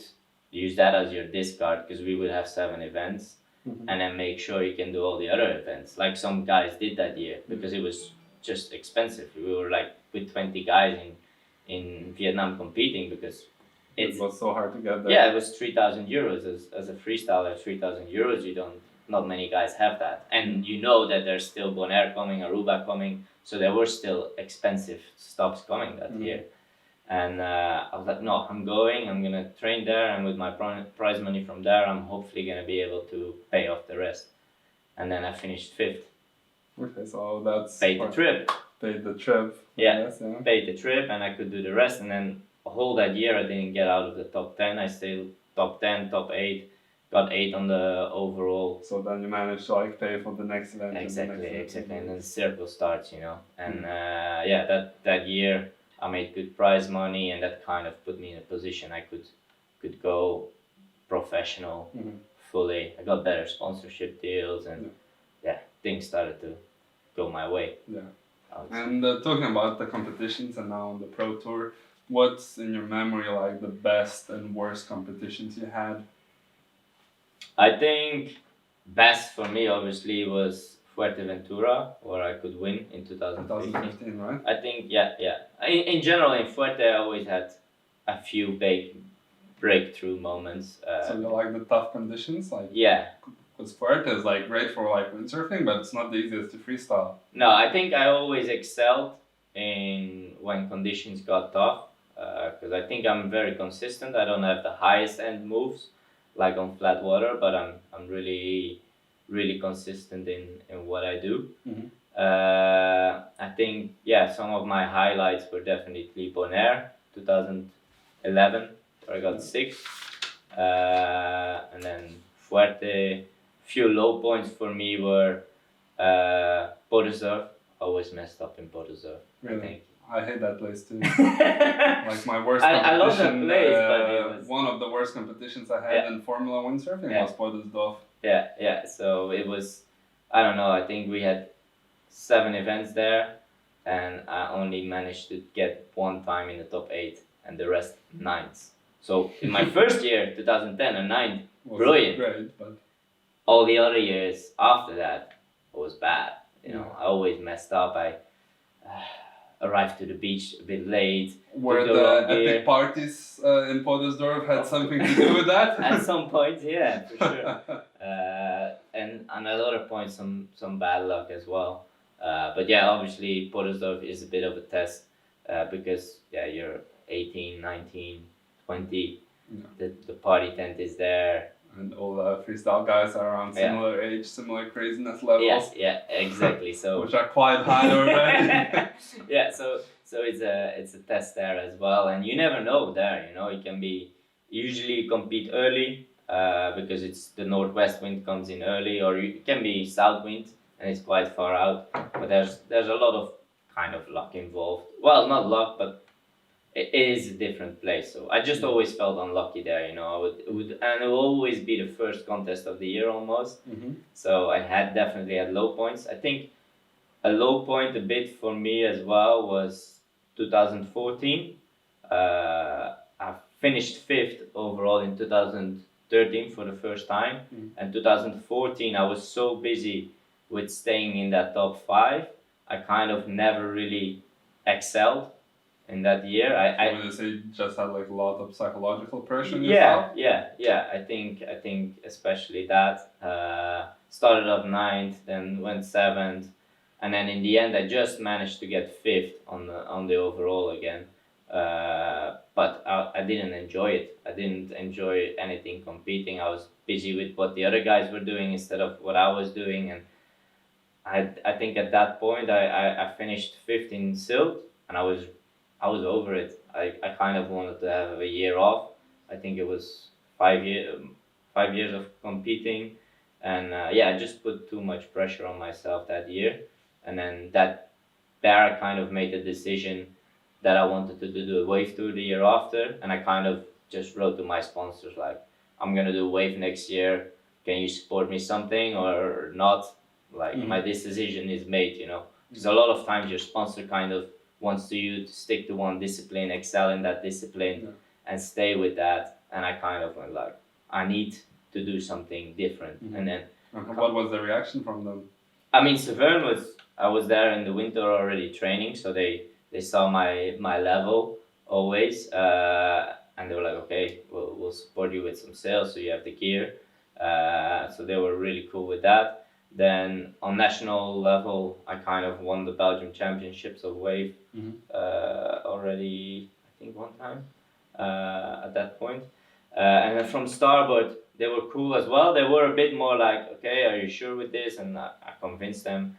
use that as your discard because we would have 7 events, and then make sure you can do all the other events." Like some guys did that year because it was just expensive. We were like with 20 guys in Vietnam competing because. It was so hard to get there. Yeah, it was 3,000 euros as a freestyler. 3,000 euros, not many guys have that. And you know that there's still Bonaire coming, Aruba coming, so there were still expensive stops coming that year. And I was like, no, I'm gonna train there, and with my prize money from there, I'm hopefully gonna be able to pay off the rest. And then I finished 5th. Okay, so that's paid the trip. Paid the trip. Yeah, paid the trip, and I could do the rest, and then a whole that year I didn't get out of the top 10. I stayed top 10, top 8, got 8 on the overall. So then you managed to pay for the next event. Exactly. And then the circle starts, And that year I made good prize money, and that kind of put me in a position I could go professional fully. I got better sponsorship deals, and things started to go my way. Yeah. And talking about the competitions and now on the pro tour, what's in your memory like the best and worst competitions you had? I think best for me obviously was Fuerteventura, where I could win in 2015. Right? I think in general in Fuerte I always had a few big breakthrough moments. So you like the tough conditions, like because Fuerte is like great for like windsurfing, but it's not the easiest to freestyle. No, I think I always excelled in when conditions got tough. Because I think I'm very consistent. I don't have the highest end moves like on flat water, but I'm really consistent in what I do. I think some of my highlights were definitely Bonaire 2011, where I got 6th, and then Fuerte. Few low points for me were Portersurf. Always messed up in Portersurf. Really? I think. I hate that place too. Like my worst competition. I love that place, but it was one of the worst competitions I had in Formula windsurfing was Portersdorf. Yeah. So it was, I don't know. I think we had 7 events there, and I only managed to get 1 time in the top 8, and the rest 9s. So in my first year, 2010, a 9, brilliant. Great, but all the other years after that was bad. I always messed up. I arrived to the beach a bit late. Were the epic parties in Portersdorf had something to do with that? At some point, yeah, for sure. And and at other points some bad luck as well. But yeah, obviously Pottersdorf is a bit of a test because yeah, you're 18, 19, 20. Yeah. The party tent is there. And all the freestyle guys are around similar age, similar craziness levels. Yes, yeah, exactly. So which are quite high already. yeah, so it's a test there as well, and you never know there. You know, it can be usually you compete early because it's the northwest wind comes in early, or it can be south wind and it's quite far out. But there's a lot of kind of luck involved. Well, not luck, but it is a different place. So I just always felt unlucky there, you know. And it will always be the first contest of the year almost. So I definitely had low points. I think a low point a bit for me as well was 2014. I finished fifth overall in 2013 for the first time, and 2014 I was so busy with staying in that top 5. I kind of never really excelled in that year. I would you say you just had like a lot of psychological pressure on yeah, yourself? yeah. I think especially that started off 9th, then went 7th, and then in the end I just managed to get 5th on the overall again. But I didn't enjoy it. I didn't enjoy anything competing. I was busy with what the other guys were doing instead of what I was doing, and I think at that point I finished 5th in Silt, and I was over it. I kind of wanted to have a year off. I think it was 5 years of competing, and yeah, I just put too much pressure on myself that year, and then there I kind of made the decision that I wanted to do the wave tour the year after, and I kind of just wrote to my sponsors like, I'm gonna do wave next year. Can you support me something or not? Like my decision is made, you know. Because a lot of times your sponsor kind of wants you to stick to one discipline, excel in that discipline, and stay with that. And I kind of went like, I need to do something different. And then, what was the reaction from them? I mean, Severn I was there in the winter already training, so they saw my level always, and they were like, okay, we'll support you with some sales, so you have the gear. So they were really cool with that. Then on national level, I kind of won the Belgium Championships of Wave already, I think, one time at that point. And then from Starboard, they were cool as well. They were a bit more like, okay, are you sure with this? And I convinced them.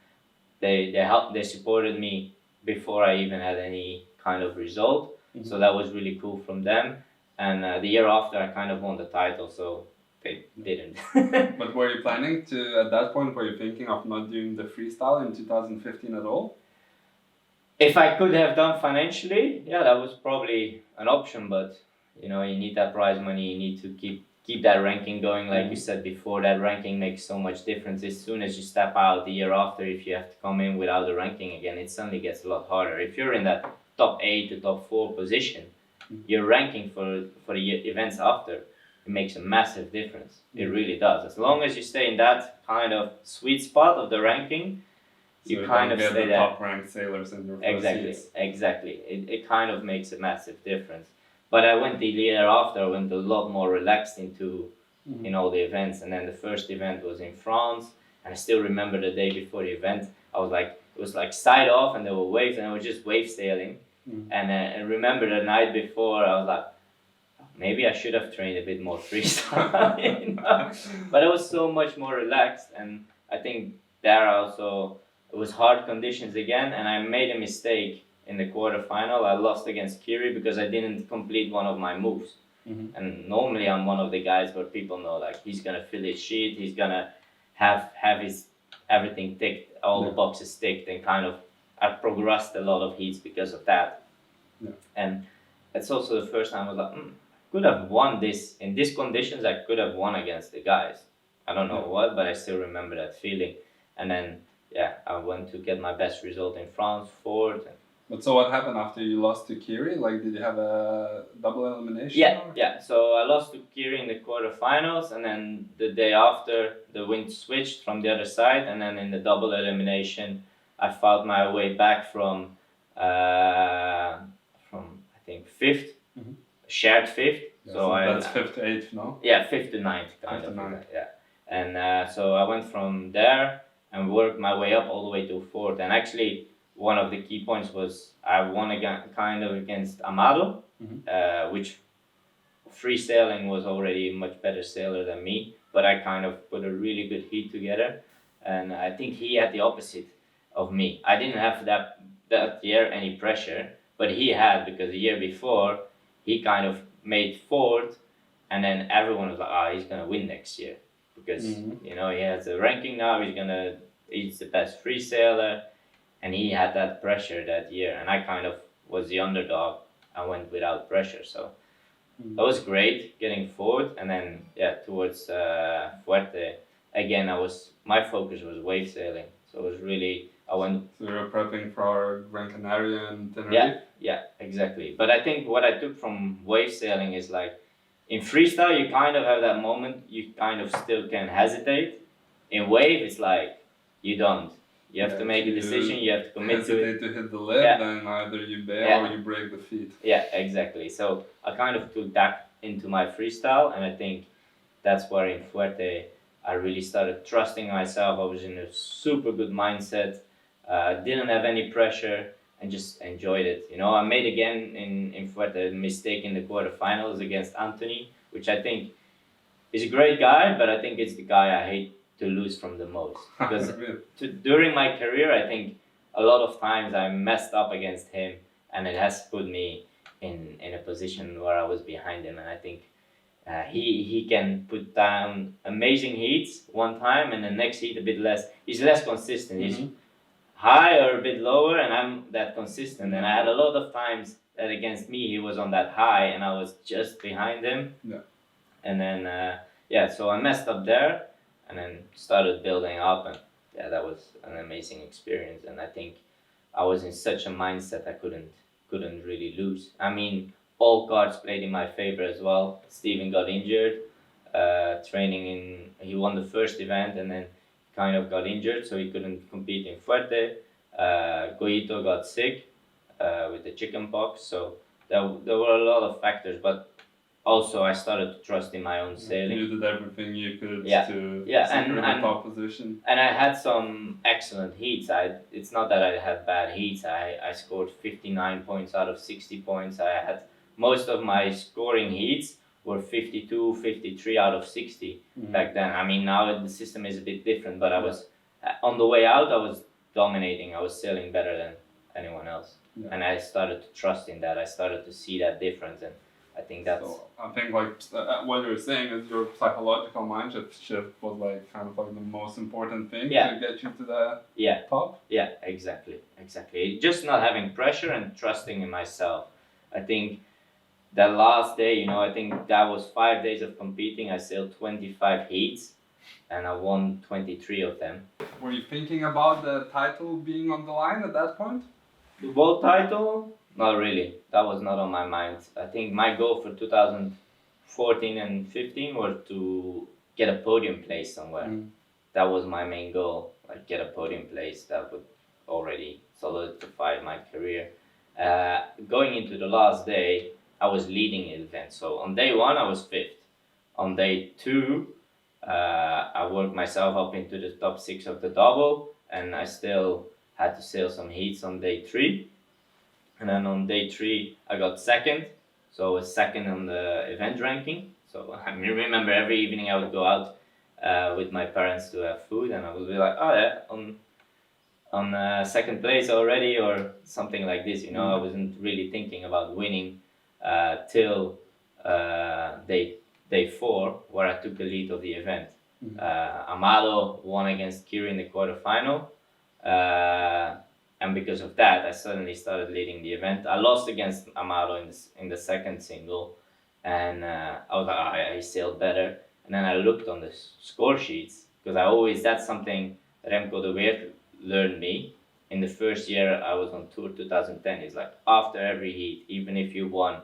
They supported me before I even had any kind of result. So that was really cool from them. And the year after, I kind of won the title. So they didn't. But were you planning to, at that point, were you thinking of not doing the freestyle in 2015 at all? If I could have done financially, yeah, that was probably an option. But you know, you need that prize money. You need to keep that ranking going. Like you said before, that ranking makes so much difference. As soon as you step out the year after, if you have to come in without the ranking again, it suddenly gets a lot harder. If you're in that top 8 to top 4 position, your ranking for the events after, it makes a massive difference. It really does. As long as you stay in that kind of sweet spot of the ranking, so you kind of stay there. Top ranked sailors in your first Exactly. It kind of makes a massive difference. But I went the year after. I went a lot more relaxed into in all the events. And then the first event was in France, and I still remember the day before the event. I was like, it was like side off, and there were waves, and I was just wave sailing. And I remember the night before, I was like, maybe I should have trained a bit more freestyle, you know? But I was so much more relaxed, and I think there also it was hard conditions again, and I made a mistake in the quarterfinal. I lost against Kiri because I didn't complete one of my moves. And normally I'm one of the guys where people know like he's gonna fill his sheet, he's gonna have his everything ticked, all the boxes ticked, and kind of I've progressed a lot of heats because of that. And it's also the first time I was like, could have won this in these conditions. I could have won against the guys. I don't know what, but I still remember that feeling. And then I went to get my best result in France, 4th. But so what happened after you lost to Kiri? Like, did you have a double elimination? Yeah. So I lost to Kiri in the quarterfinals, and then the day after, the wind switched from the other side, and then in the double elimination, I fought my way back from I think 5th, shared 5th. So that's 5th to 8th, no? Yeah, 5th to 9th, kind 5th of. to 9th. Yeah. And so I went from there and worked my way up all the way to fourth. And actually, one of the key points was I won kind of against Amado, which freestyling was already a much better sailor than me, but I kind of put a really good heat together. And I think he had the opposite of me. I didn't have that year any pressure, but he had, because the year before he kind of made fourth, and then everyone was like, "Ah, he's gonna win next year because you know he has a ranking now. He's the best free sailor," and he had that pressure that year, and I kind of was the underdog. I went without pressure, so that was great getting fourth, and then towards Fuerte again. My focus was wave sailing, so it was really I went. So you're prepping for Gran Canaria and Tenerife? Yeah, exactly. But I think what I took from wave sailing is like in freestyle, you kind of have that moment, you kind of still can hesitate. In wave, it's like you don't. You have to make a decision, you have to commit to it. Hesitate to hit the lip, then either you bail or you break the feet. Yeah, exactly. So I kind of took that into my freestyle, and I think that's where in Fuerte I really started trusting myself. I was in a super good mindset, didn't have any pressure, and just enjoyed it. You know, I made again in Fuerte a mistake in the quarterfinals against Anthony, which I think is a great guy, but I think it's the guy I hate to lose from the most. Because during my career, I think a lot of times I messed up against him, and it has put me in a position where I was behind him, and I think he can put down amazing heats one time, and the next heat a bit less. He's less consistent. He's high or a bit lower, and I'm that consistent. And I had a lot of times that against me he was on that high, and I was just behind him. Yeah. And then so I messed up there, and then started building up, and that was an amazing experience. And I think I was in such a mindset I couldn't really lose. I mean, all cards played in my favor as well. Steven got injured, he won the first event and then kind of got injured, so he couldn't compete in Fuerte. Goito got sick with the chicken pox, so there were a lot of factors, but also I started to trust in my own sailing. You did everything you could to secure the top position. And I had some excellent heats. It's not that I had bad heats. I scored 59 points out of 60 points. I had most of my scoring heats were 52, 53 out of 60 back then. I mean, now the system is a bit different, but I was on the way out, I was dominating. I was sailing better than anyone else. Yeah. And I started to trust in that. I started to see that difference, and I think that's... So I think like what you're saying is your psychological mindset shift was like kind of like the most important thing to get you to the top. Yeah, exactly. Just not having pressure and trusting in myself. I think that last day, you know, I think that was 5 days of competing. I sailed 25 heats and I won 23 of them. Were you thinking about the title being on the line at that point? The world title? Not really. That was not on my mind. I think my goal for 2014 and 15 was to get a podium place somewhere. That was my main goal, like get a podium place that would already solidify my career. Going into the last day, I was leading the event. So on day 1, I was 5th. On day 2, I worked myself up into the top 6 of the double, and I still had to sail some heats on day 3. And then on day 3, I got 2nd. So I was 2nd on the event ranking. So I remember every evening I would go out with my parents to have food, and I would be like, oh yeah, on 2nd place already, or something like this. You know, I wasn't really thinking about winning till day 4, where I took the lead of the event. Amado won against Kiri in the quarterfinal. And because of that, I suddenly started leading the event. I lost against Amado in the second single, and I was like, I sailed better. And then I looked on the score sheets, because that's something Remco de Weert learned me. In the first year I was on tour 2010, it's like after every heat, even if you won,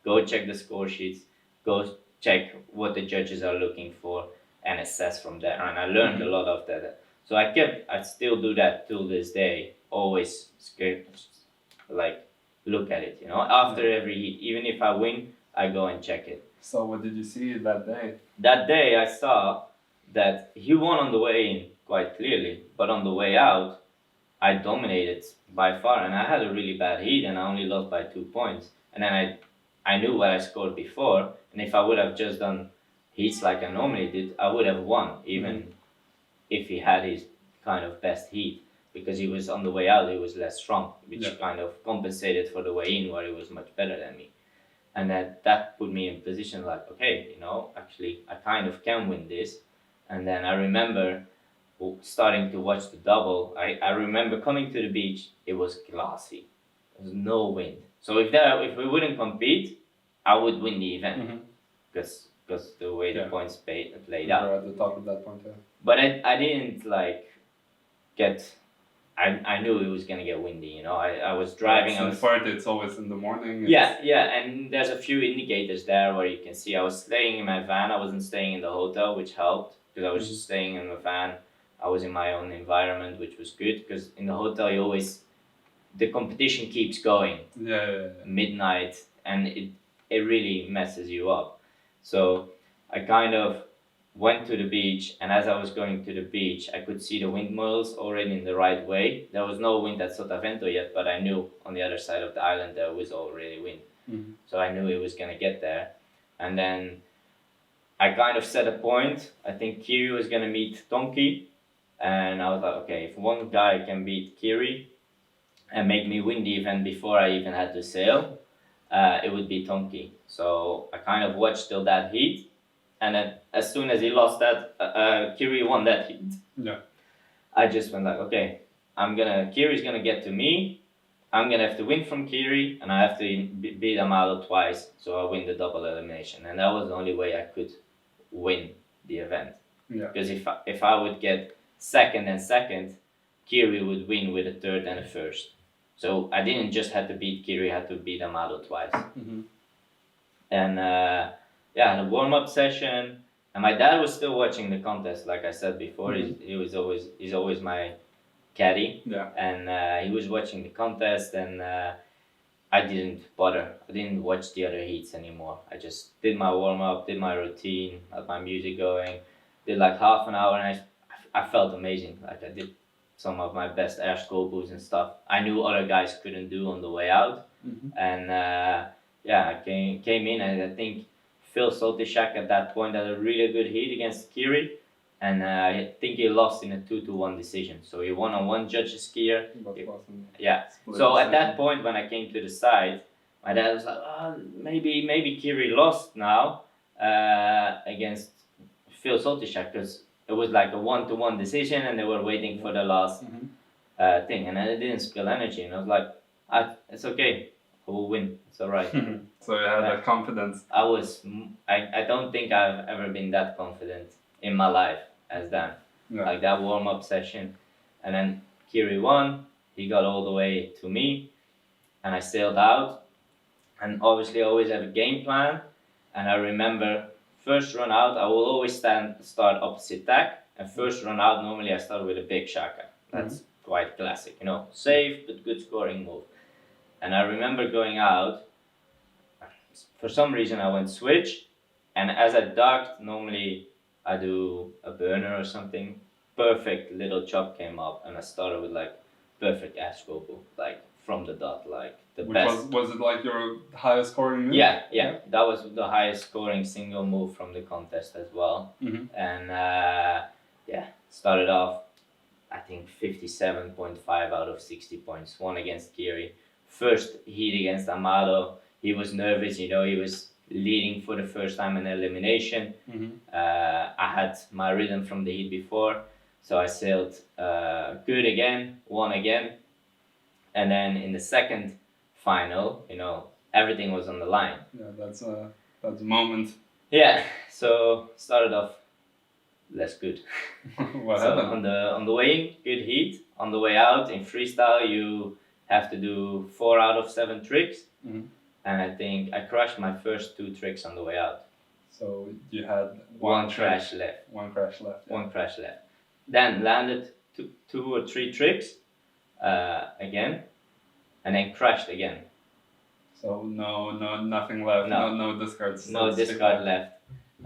go check the score sheets, go check what the judges are looking for, and assess from there. And I learned a lot of that. So I still do that till this day. Always like look at it, you know, after every heat. Even if I win, I go and check it. So what did you see that day? That day I saw that he won on the way in quite clearly, but on the way out, I dominated by far, and I had a really bad heat, and I only lost by 2 points. And then I knew what I scored before, and if I would have just done heats like I normally did, I would have won, even if he had his kind of best heat, because he was on the way out, he was less strong, which kind of compensated for the way in, where he was much better than me. And that put me in position like, okay, actually I kind of can win this. And then I remember starting to watch the double. I remember coming to the beach, it was glassy. There was no wind. So if we wouldn't compete, I would win the event because the way the points played out. At the top of that point, But I didn't like get. I knew it was gonna get windy. I was driving. In Fort, it's always in the morning. Yeah, and there's a few indicators there where you can see. I was staying in my van. I wasn't staying in the hotel, which helped because I was just staying in the van. I was in my own environment, which was good because in the hotel the competition keeps going. Midnight, and it really messes you up. So I kind of went to the beach, and as I was going to the beach, I could see the windmills already in the right way. There was no wind at Sotavento yet, but I knew on the other side of the island there was already wind. So I knew it was gonna get there. And then I kind of set a point. I think Kiri was gonna meet Tonki, and I was like, okay, if one guy can beat Kiri and make me win the event before I even had to sail, it would be Tonki. So I kind of watched till that heat. And then as soon as he lost that, Kiri won that heat. I just went like, okay, Kiri's gonna get to me. I'm gonna have to win from Kiri, and I have to beat Amado twice, so I win the double elimination. And that was the only way I could win the event. Because if I would get second and second, Kiri would win with a third and a first. So I didn't just have to beat Kiri, I had to beat Amado twice. And the warm-up session, and my dad was still watching the contest, like I said before. He's always my caddy, and he was watching the contest, and I didn't bother. I didn't watch the other heats anymore. I just did my warm-up, did my routine, had my music going, did like half an hour, and I felt amazing. Like I did some of my best air scope moves and stuff I knew other guys couldn't do on the way out. And I came in, and I think Phil Soltysiak at that point had a really good heat against Kiri, and I think he lost in a 2-1 decision. So he won on one judge's skier. So at that point, when I came to the side, my dad was like, maybe Kiri lost now against Phil Soltysiak, because it was like a 1-1 decision, and they were waiting for the last thing, and I didn't spill energy, and I was like, it's okay. I will win. It's all right. So you had that confidence. I don't think I've ever been that confident in my life as then. Like that warm-up session. And then Kiri won. He got all the way to me. And I sailed out. And obviously I always have a game plan. And I remember first run out, I will always start opposite tack. And first run out, normally I start with a big shaka. That's quite classic. Safe but good scoring move. And I remember going out, for some reason I went switch, and as I ducked, normally I do a burner or something, perfect little chop came up, and I started with like perfect ash gobo, like from the dot, like the best. Was it like your highest scoring move? Yeah, that was the highest scoring single move from the contest as well. And started off, I think 57.5 out of 60 points, won against Kiri. First heat against Amado, he was nervous, he was leading for the first time in elimination. I had my rhythm from the heat before, so I sailed good again, won again. And then in the second final, everything was on the line. Yeah, that's a moment. Yeah, so started off less good. What happened? On the way in, good heat. On the way out, in freestyle, you have to do 4 out of 7 tricks. And I think I crashed my first 2 tricks on the way out. So you had one crash left. One crash left. Yeah. One crash left. Then landed 2 or 3 tricks again, and then crashed again. So nothing left. No discards. No discard left.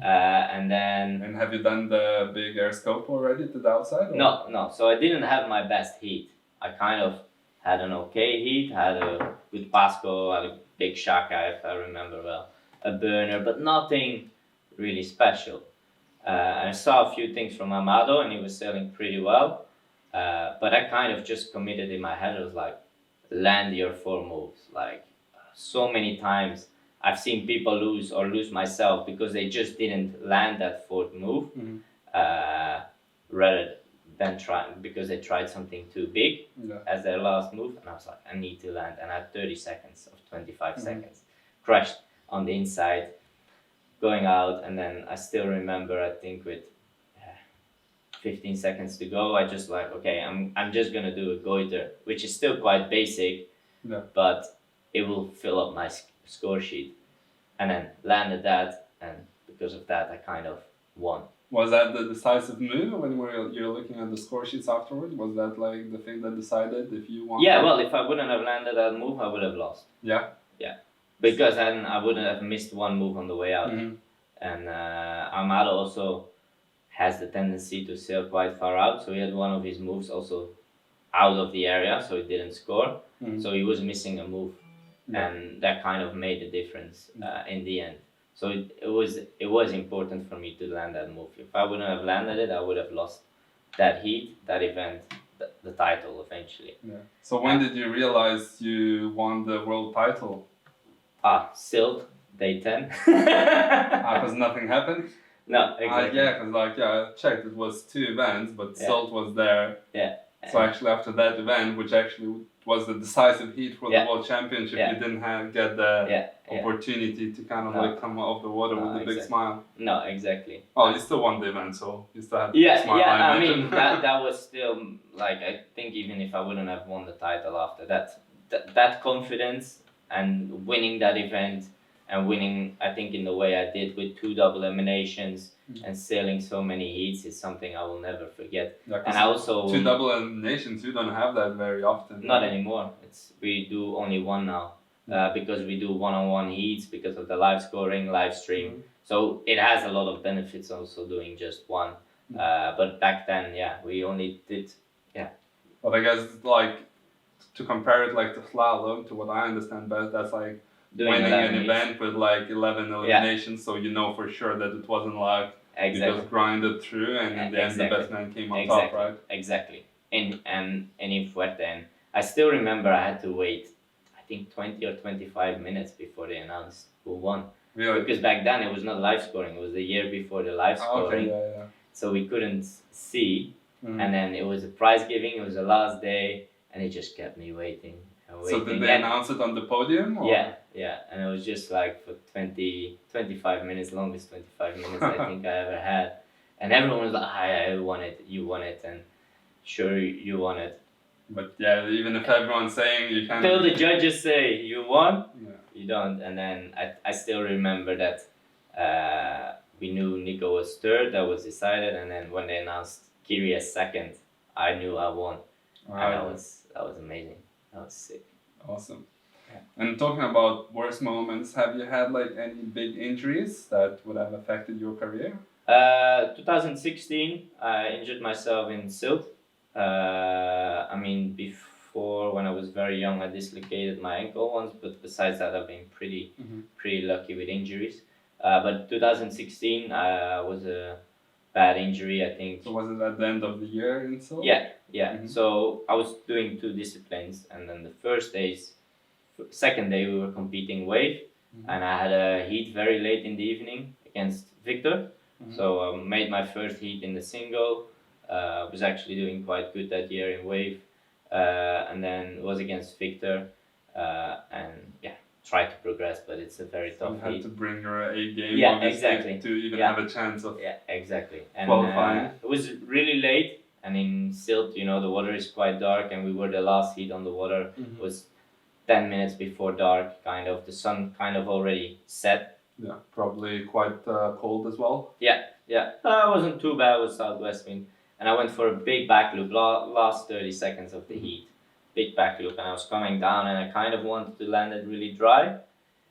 And then And have you done the big air scope already to the outside? Or? no. So I didn't have my best heat. I kind of had an okay heat, had a good Pasco, had a big Shaka if I remember well, a burner, but nothing really special. I saw a few things from Amado and he was sailing pretty well, but I kind of just committed in my head. It was like, land your 4 moves. Like so many times I've seen people lose myself because they just didn't land that 4th move, rather than try because they tried something too big as their last move. And I was like, I need to land, and I had 30 seconds of 25 seconds, crashed on the inside, going out, and then I still remember, I think with 15 seconds to go, I just like, okay, I'm just gonna do a goiter, which is still quite basic, but it will fill up my score sheet, and then landed that, and because of that I kind of won. Was that the decisive move when you're looking at the score sheets afterwards? Was that like the thing that decided if you won? Yeah, well, if I wouldn't have landed that move, I would have lost. Yeah? Yeah. Because then I wouldn't have missed 1 move on the way out. And Amado also has the tendency to sail quite far out, so he had one of his moves also out of the area, so he didn't score. So he was missing a move, and that kind of made the difference in the end. So it was important for me to land that move. If I wouldn't have landed it, I would have lost that heat, that event, the title eventually. Yeah. So when did you realize you won the world title? Silt, day 10. Because nothing happened? No, exactly. Yeah, because I checked, it was 2 events, but Silt was there. Yeah. So actually after that event, which actually was the decisive heat for the World Championship, you didn't get the opportunity to kind of like come off the water with a big smile. No, exactly. Oh, you still won the event, so you still have a smile. I mean, that was still, like, I think even if I wouldn't have won the title after that confidence and winning that event, and winning, I think, in the way I did with 2 double eliminations and sailing so many heats is something I will never forget. Yeah, and I also 2 double eliminations, you don't have that very often. Not anymore. We do only 1 now, because we do one-on-one heats because of the live scoring, live stream. So it has a lot of benefits also doing just 1. But back then, we only did. But I guess like to compare it like to slalom, to what I understand best, that's like winning an event with like 11 eliminations, so you know for sure that it wasn't like you just grinded through and in the end the best man came on top, right? Exactly. And in Fuerte, and I still remember I had to wait, I think 20 or 25 minutes before they announced who won. Really? Because back then it was not live scoring, it was the year before the live scoring. Okay, So we couldn't see, and then it was a prize giving, it was the last day, and it just kept me waiting. So did they announce it on the podium? Or? Yeah, and it was just like for 25 minutes, longest 25 minutes I think I ever had. And everyone was like, I won it, you won it, and sure you won it. But yeah, even if everyone's saying you can't... Till the judges say you won, you don't. And then I still remember that we knew Nico was 3rd, that was decided, and then when they announced Kiri as 2nd, I knew I won. And that was amazing. That was sick. Awesome. And talking about worst moments, have you had like any big injuries that would have affected your career? 2016, I injured myself in Silt. I mean, before when I was very young, I dislocated my ankle once, but besides that, I've been pretty lucky with injuries. But 2016 was a bad injury, I think. So was it at the end of the year in Silt? Yeah. So I was doing 2 disciplines, and then the second day we were competing wave, and I had a heat very late in the evening against Victor. So I made my first heat in the single. Was actually doing quite good that year in wave, and then it was against Victor, and tried to progress, but it's a very tough heat. You had to bring your A game, exactly, to even have a chance of and, qualifying. It was really late, and in Silt, the water is quite dark, and we were the last heat on the water. Was 10 minutes before dark, kind of. The sun kind of already set. Yeah, probably quite cold as well. Yeah. It wasn't too bad with southwest wind. And I went for a big back loop, last 30 seconds of the heat. Big back loop, and I was coming down, and I kind of wanted to land it really dry.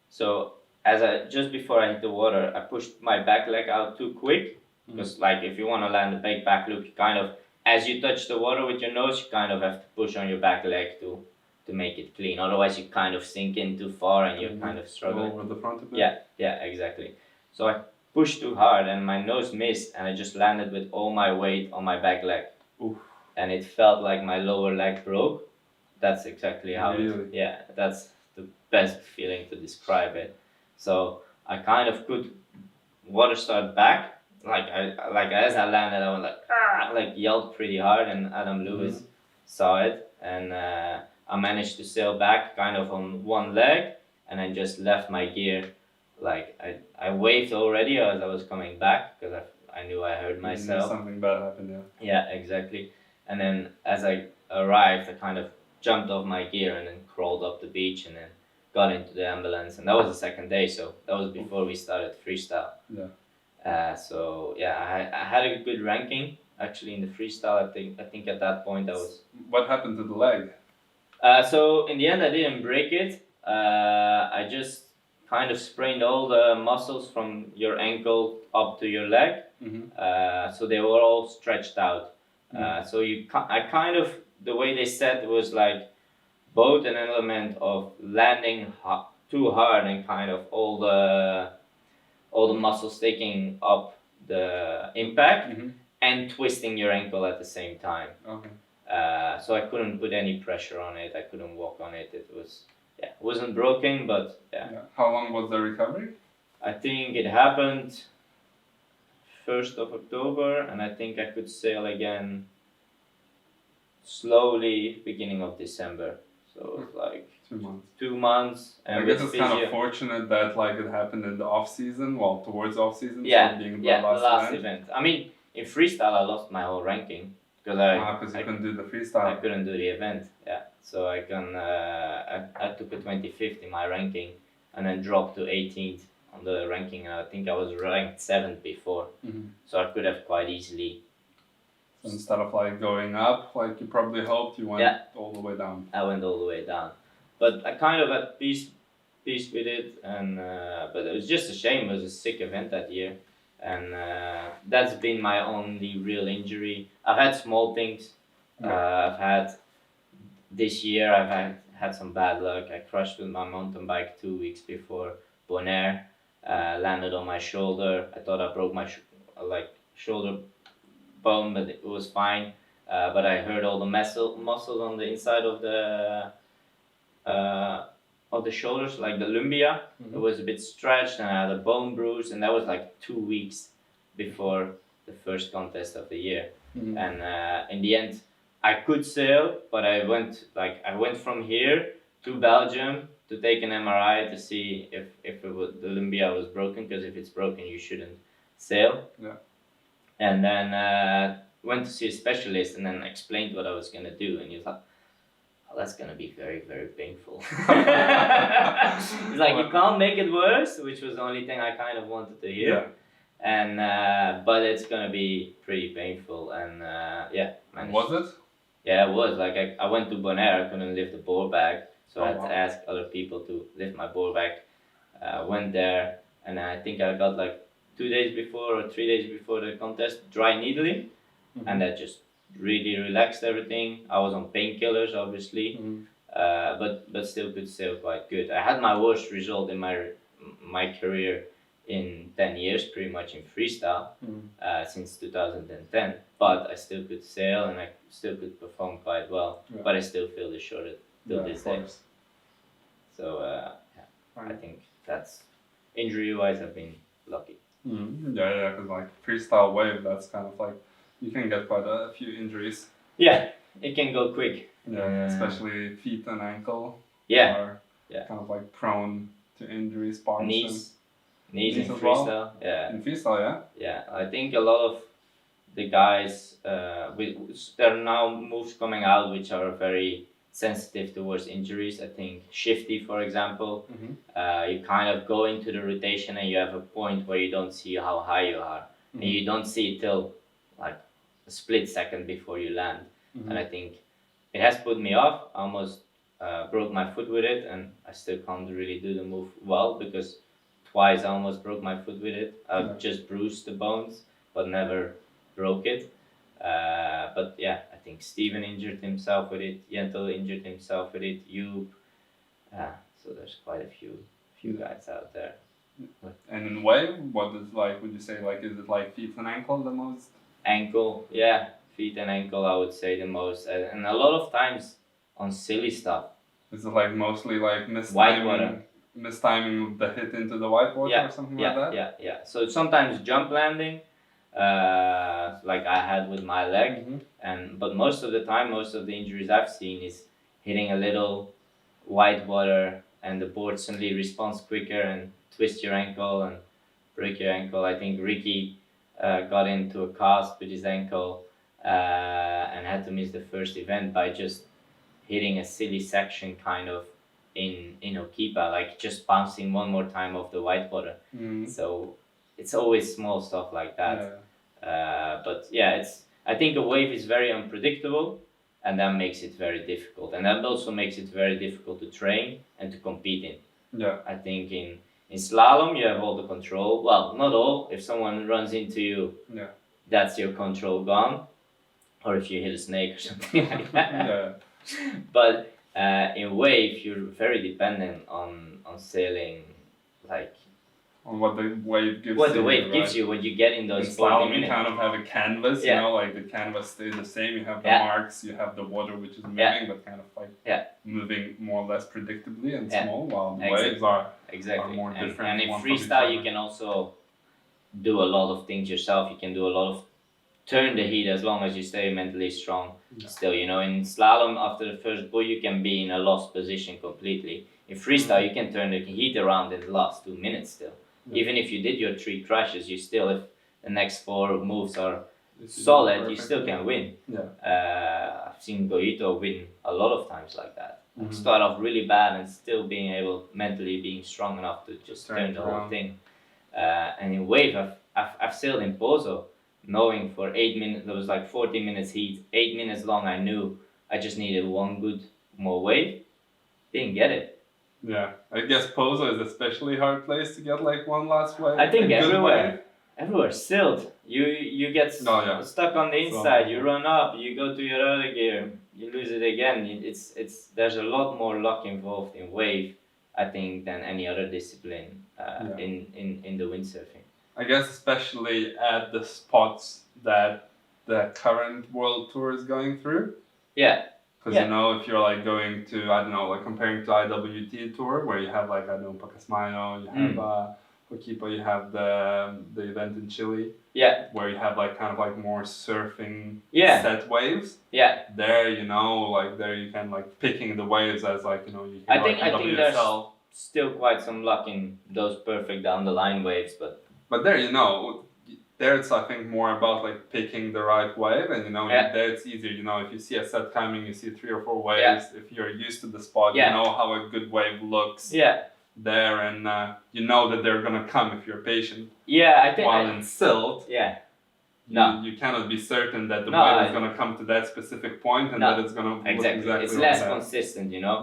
So just before I hit the water, I pushed my back leg out too quick. Because like if you want to land a big back loop, you kind of, as you touch the water with your nose, you kind of have to push on your back leg to make it clean. Otherwise, you kind of sink in too far and you're kind of struggling. Over the front of it. Yeah, exactly. So I pushed too hard and my nose missed, and I just landed with all my weight on my back leg. Oof. And it felt like my lower leg broke. That's exactly how Really? that's the best feeling to describe it. So I kind of could water start back. Like as I landed, I was like yelled pretty hard, and Adam Lewis saw it, and I managed to sail back kind of on one leg, and I just left my gear. Like I waved already as I was coming back because I knew I hurt myself. Something bad happened, yeah. Yeah, exactly. And then as I arrived, I kind of jumped off my gear and then crawled up the beach and then got into the ambulance. And that was the second day, so that was before we started freestyle. Yeah. So yeah, I had a good ranking actually in the freestyle. I think at that point I was. What happened to the leg? So in the end, I didn't break it. I just kind of sprained all the muscles from your ankle up to your leg. So they were all stretched out. So I kind of, the way they said was like both an element of landing too hard and kind of all the muscles taking up the impact and twisting your ankle at the same time. Okay. So I couldn't put any pressure on it. I couldn't walk on it. It wasn't broken, but yeah. How long was the recovery? I think it happened 1st of October, and I think I could sail again slowly beginning of December. So it's like 2 months. 2 months. And I guess it's kind of fortunate that like it happened in the off season, well, towards off season. Yeah, so being the last event. I mean, in freestyle, I lost my whole ranking because you couldn't do the freestyle. I couldn't do the event. Yeah, so I took a 25th in my ranking, and then dropped to 18th on the ranking. And I think I was ranked 7th before, so I could have quite easily. So instead of like going up, like you probably hoped, you went all the way down. I went all the way down, but I kind of at peace with it, and but it was just a shame. It was a sick event that year, and that's been my only real injury. I've had small things. I've had this year. I've had some bad luck. I crashed with my mountain bike 2 weeks before Bonaire. Landed on my shoulder. I thought I broke my shoulder bone, but it was fine. But I hurt all the muscles on the inside of the shoulders, like the lumbia. It was a bit stretched, and I had a bone bruise, and that was like 2 weeks before the first contest of the year. And in the end, I could sail, but I went from here to Belgium to take an MRI to see if the lumbia was broken, because if it's broken, you shouldn't sail. Yeah. And then went to see a specialist, and then explained what I was gonna do, and he was like, "Oh, that's gonna be very, very painful." He's like, "You can't make it worse," which was the only thing I kind of wanted to hear. And but it's gonna be pretty painful, and Was it? Yeah, it was. Like I went to Bonaire, I couldn't lift the board bag, so I had to ask other people to lift my board bag. Went there, and I think I got like 2 days before or 3 days before the contest dry needling, and that just really relaxed everything. I was on painkillers, obviously, but still could sail quite good. I had my worst result in my career in 10 years, pretty much in freestyle, since 2010. But I still could sail, and I still could perform quite well. But I still feel the shorter till this day. So I think that's injury-wise, I've been lucky. Yeah, because like freestyle wave, that's kind of like you can get quite a few injuries. Yeah, it can go quick. Yeah, especially feet and ankle. Yeah, are kind of like prone to injuries. Parts knees in freestyle. Well? Yeah, in freestyle, yeah. Yeah, I think a lot of the guys, there are now moves coming out which are very sensitive towards injuries. I think shifty, for example, you kind of go into the rotation and you have a point where you don't see how high you are, and you don't see it till like a split second before you land. And I think it has put me off. I almost broke my foot with it, and I still can't really do the move well because twice I almost broke my foot with it. I've Yeah. just bruised the bones, but never broke it. But yeah, I think Steven injured himself with it. Yentl injured himself with it. You, so there's quite a few Yeah. guys out there. And in wave, what is like? Would you say like is it like feet and ankle the most? Ankle, yeah, feet and ankle, I would say the most, and a lot of times on silly stuff. Is it like mostly like Whitewater. mistiming the hit into the whitewater Yeah, or something yeah, like that? yeah. So sometimes jump landing, like I had with my leg, but most of the time, most of the injuries I've seen is hitting a little whitewater, and the board suddenly responds quicker and twist your ankle and break your ankle. I think Ricky got into a cast with his ankle and had to miss the first event by just hitting a silly section kind of in Okipa, like just bouncing one more time off the whitewater. So it's always small stuff like that. But yeah, I think a wave is very unpredictable, and that makes it very difficult, and that also makes it very difficult to train and to compete in. Yeah. I think in slalom you have all the control. Well, not all. If someone runs into you, that's your control gone, or if you hit a snake or something like that. Yeah. But in wave, you're very dependent on sailing, like On what the wave gives what you. the wave right? gives you when you get in In those 40 slalom, you minutes. kind of have a canvas, Yeah. you know, like the canvas stays the same. You have the Yeah. marks, you have the water which is moving, Yeah. but kind of like Yeah. moving more or less predictably and Yeah. small, while the Exactly. waves are Exactly. more different And in one from each freestyle, you other. can also do a lot of things yourself. You can do a lot of turn the heat as long as you stay mentally strong. Yeah. Still, you know, in slalom, after the first bull, you can be in a lost position completely. In freestyle, you can turn the heat around in the last 2 minutes still. Yeah. Even if you did your 3 crashes, you still, if the next 4 moves are If you do solid, you perfectly. still can win. Yeah. I've seen Goito win a lot of times like that. Mhm. Start off really bad and still being able, mentally being strong enough to just Turn turn it the whole around. thing. And in wave, I've sailed in Pozo, knowing for 8 minutes, there was like 40 minutes heat, 8 minutes long, I knew I just needed one good more wave. Didn't get it. Yeah. I guess Pozo is especially hard place to get like one last wave. I think a good everywhere. wave. Everywhere, still. You get Oh, yeah. stuck on the inside, you run up, you go to your other gear, you lose it again. There's a lot more luck involved in wave, I think, than any other discipline in the windsurfing. I guess especially at the spots that the current world tour is going through. Yeah. Because you know, if you're like going to, I don't know, like comparing to IWT tour, where you have like, I don't know, Pacasmayo, you have Hokipa, you have the event in Chile. Yeah. Where you have like kind of like more surfing set waves. Yeah. There, you know, like there you can like picking the waves as like, you know, you can I think there's WSL. still quite some luck in those perfect down the line waves, But there, you know, there it's I think more about like picking the right wave, and you know, there it's easier. You know, if you see a set coming, you see 3 or 4 waves. If you're used to the spot, you know how a good wave looks. There, and you know that they're gonna come if you're patient. I think. While in silt, you cannot be certain that the wave is gonna come to that specific point and that it's gonna look exactly it's like less that. consistent, you know.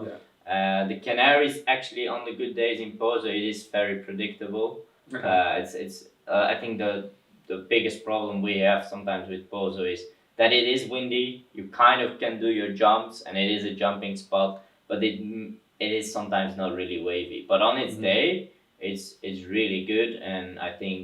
The Canaries actually on the good days in Pozo, it is very predictable. I think the biggest problem we have sometimes with Pozo is that it is windy. You kind of can do your jumps, and it is a jumping spot, but it is sometimes not really wavy. But on its day, it's really good, and I think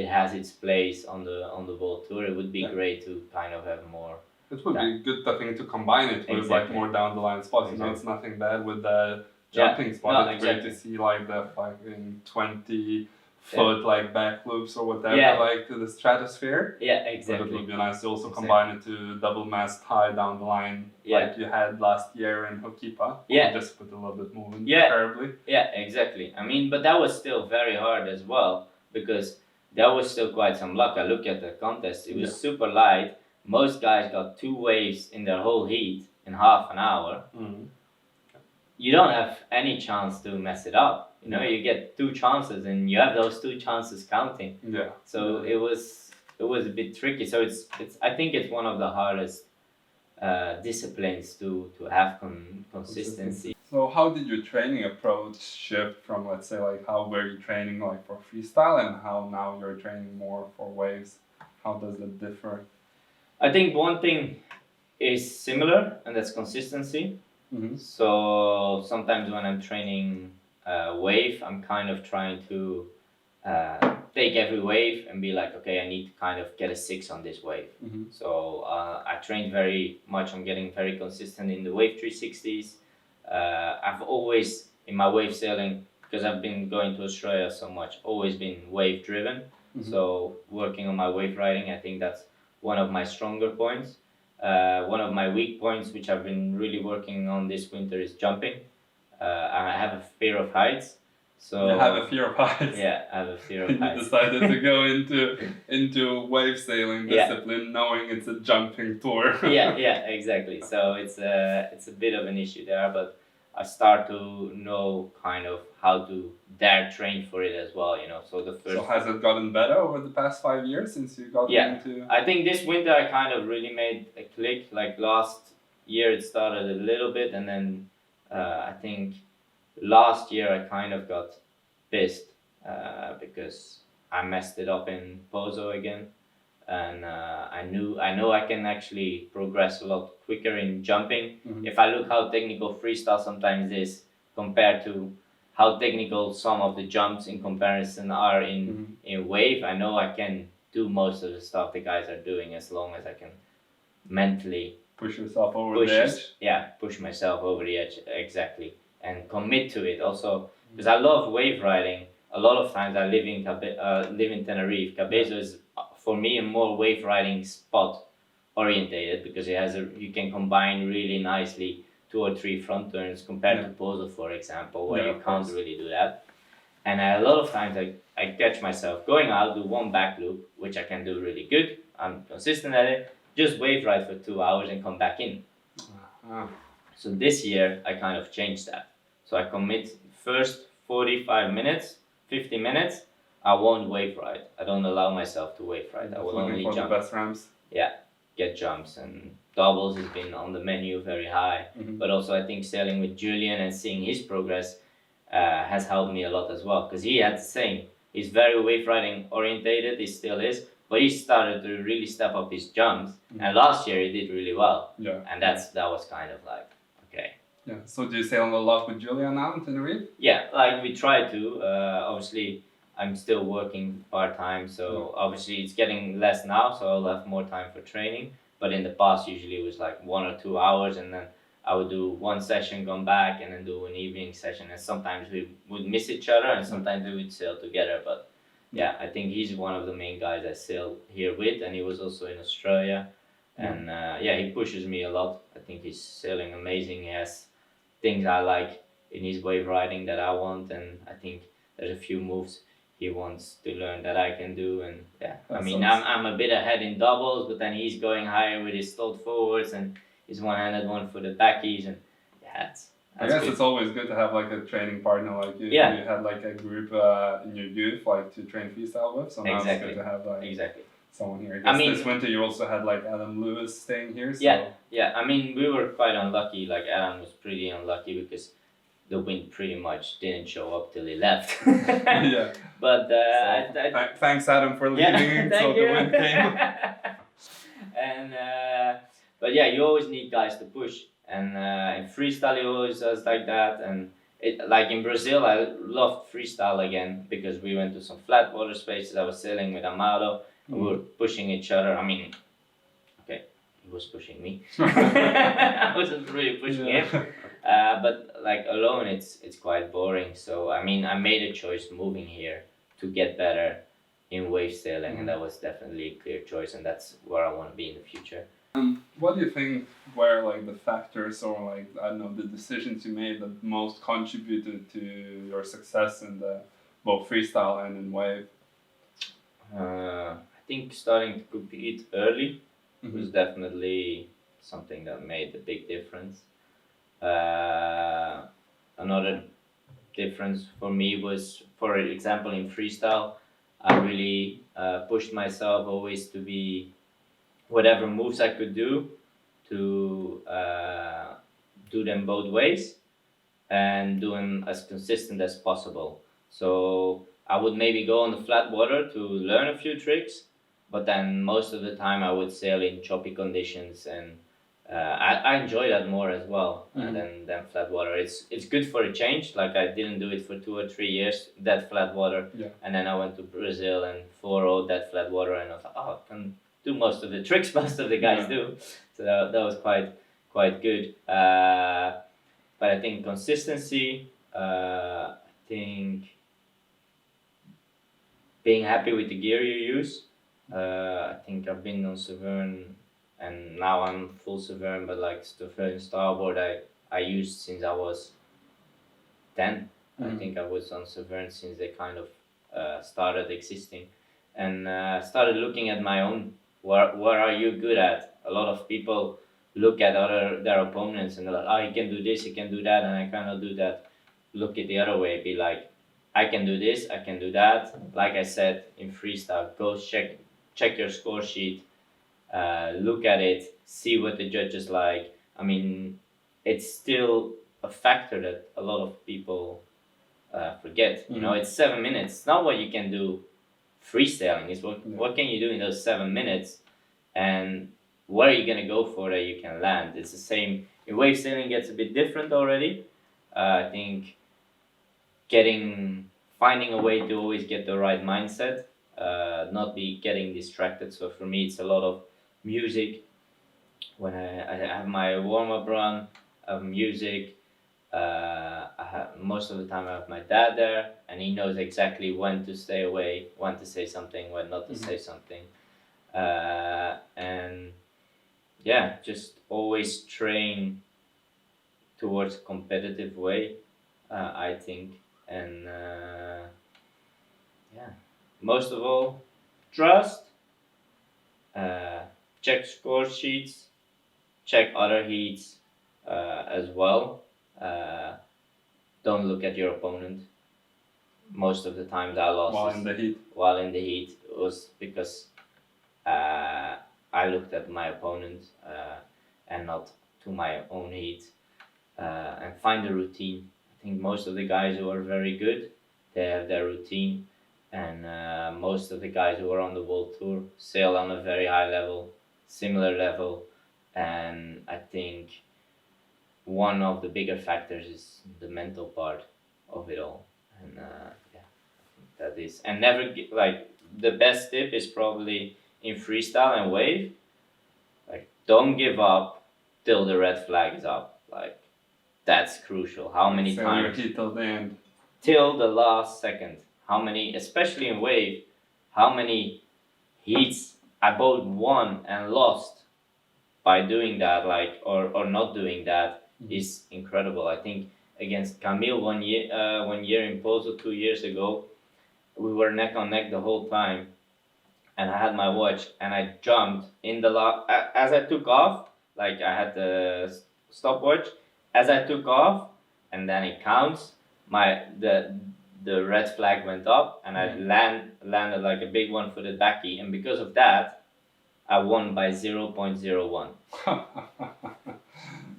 it has its place on the World Tour. It would be great to kind of have more. It would be good, I think, to combine it with like more down the line spots. You know, it's nothing bad with the jumping spot. It's great to see like the fucking 20-foot like back loops or whatever, like to the stratosphere. But it would be nice to also combine it to double mast high down the line, like you had last year in Hokipa. Just put a little bit more in preferably. Exactly. I mean, but that was still very hard as well, because there was still quite some luck. I look at the contest, it was super light. Most guys got 2 waves in their whole heat in half an hour. You don't have any chance to mess it up. You know, you get 2 chances, and you have those 2 chances counting. So it was a bit tricky. So it's I think it's one of the hardest disciplines to have consistency. So how did your training approach shift from, let's say, like how were you training like for freestyle and how now you're training more for waves? How does it differ? I think one thing is similar, and that's consistency. Mm-hmm. So sometimes when I'm training wave, I'm kind of trying to take every wave and be like, okay, I need to kind of get a 6 on this wave. Mm-hmm. So I trained very much on getting very consistent in the wave 360s. I've always, in my wave sailing, because I've been going to Australia so much, always been wave driven. Mm-hmm. So working on my wave riding, I think that's one of my stronger points. One of my weak points, which I've been really working on this winter, is jumping. I have a fear of heights. So you have a fear of heights. Yeah, I have a fear of You heights. decided to go into wave sailing discipline, knowing it's a jumping tour. yeah, exactly. So it's a bit of an issue there, but I start to know kind of how to dare train for it as well. So the first. So has it gotten better over the past 5 years since you got into? I think this winter I kind of really made a click. Like last year it started a little bit, and then I think last year I kind of got pissed because I messed it up in Pozo again, and I know I can actually progress a lot quicker in jumping. Mm-hmm. If I look how technical freestyle sometimes is compared to how technical some of the jumps in comparison are in wave, I know I can do most of the stuff the guys are doing as long as I can mentally push yourself over the edge. Yeah, push myself over the edge, exactly, and commit to it also, because I love wave riding. A lot of times I live in Tenerife. Cabeza is for me a more wave riding spot orientated, because you can combine really nicely 2 or 3 front turns compared to Pozo, for example, where you can't really do that. And a lot of times I catch myself going out, do 1 back loop, which I can do really good. I'm consistent at it. Just wave ride for 2 hours and come back in. So this year I kind of changed that. So I commit first 45 minutes, 50 minutes, I won't wave ride. I don't allow myself to wave ride. I will only for jump. The best ramps. Yeah, get jumps, and doubles has been on the menu very high. Mm-hmm. But also I think sailing with Julian and seeing his progress has helped me a lot as well, because he had the same. He's very wave riding orientated, he still is, but he started to really step up his jumps, and last year he did really well. Yeah. And that was kind of like, okay. Yeah. So do you sail a lot with Julia now in Tenerife? Yeah, like we try to. Obviously, I'm still working part-time, so obviously it's getting less now, so I'll have more time for training. But in the past, usually it was like 1 or 2 hours, and then I would do 1 session, come back, and then do an evening session. And sometimes we would miss each other, and sometimes we would sail together. But yeah, I think he's one of the main guys I sail here with, and he was also in Australia. And he pushes me a lot. I think he's sailing amazing. He has things I like in his wave riding that I want, and I think there's a few moves he wants to learn that I can do. And I'm a bit ahead in doubles, but then he's going higher with his stalled forwards and his one-handed one for the backies, and that's I guess good. It's always good to have like a training partner like you. Yeah. You had like a group in your youth like to train freestyle with, so now it's good to have like someone here. I guess this winter you also had like Adam Lewis staying here. So. Yeah. I mean, we were quite unlucky. Like Adam was pretty unlucky because the wind pretty much didn't show up till he left. Yeah. But thanks Adam for leaving. So the wind came. And but yeah, you always need guys to push. And in freestyle, you always does like that. And like in Brazil, I loved freestyle again because we went to some flat water spaces. I was sailing with Amado. We were pushing each other. I mean, okay, he was pushing me. I wasn't really pushing him. But like alone, it's quite boring. So I mean, I made a choice moving here to get better in wave sailing, and that was definitely a clear choice. And that's where I want to be in the future. What do you think were like the factors or like I don't know the decisions you made that most contributed to your success in both freestyle and in wave? I think starting to compete early was definitely something that made a big difference. Another difference for me was, for example, in freestyle, I really pushed myself always to be whatever moves I could do to do them both ways. and do them as consistent as possible. So I would maybe go on the flat water to learn a few tricks, but then most of the time I would sail in choppy conditions, and I enjoy that more as well than flat water. It's good for a change. Like I didn't do it for 2 or 3 years, that flat water, and then I went to Brazil and 4-0 that flat water, and I thought, oh, I can do most of the tricks most of the guys do. So that was quite good. But I think consistency, I think being happy with the gear you use. I think I've been on Severn and now I'm full Severn, but like Severn starboard I used since I was 10. I think I was on Severn since they kind of started existing, and started looking at my own. What are you good at? A lot of people look at their opponents and they're like, oh, he can do this, he can do that, and I cannot do that. Look at the other way, be like, I can do this, I can do that. Like I said in freestyle, go check your score sheet, look at it, see what the judges like. I mean, it's still a factor that a lot of people forget. You know, it's 7 minutes. It's not what you can do freestyling. It's what can you do in those 7 minutes, and where are you gonna go for that you can land. It's the same in wave sailing. Gets a bit different already. I think finding a way to always get the right mindset, not be getting distracted. So for me, it's a lot of music. When I have my warm-up run, I have music. Most of the time I have my dad there, and he knows exactly when to stay away, when to say something, when not to say something. And yeah, just always train towards a competitive way, I think. And yeah, most of all, trust, check score sheets, check other heats as well. Don't look at your opponent. Most of the times I lost while in the heat. It was because I looked at my opponent and not to my own heat, and find a routine. I think most of the guys who are very good, they have their routine, and most of the guys who are on the world tour sail on a very high level, similar level, and I think one of the bigger factors is the mental part of it all. And yeah, I think that is, and never like the best tip is probably in freestyle and wave, like don't give up till the red flag is up. Like that's crucial. How many times till the end, till the last second? How many, especially in wave, how many heats I both won and lost by doing that, like or not doing that is incredible. I think against Camille one year in Pozo 2 years ago, we were neck on neck the whole time, and I had my watch and I jumped in the as I took off, like I had the stopwatch. As I took off, and then it counts. The red flag went up, and I landed like a big one-footed backy, and because of that, I won by 0.01.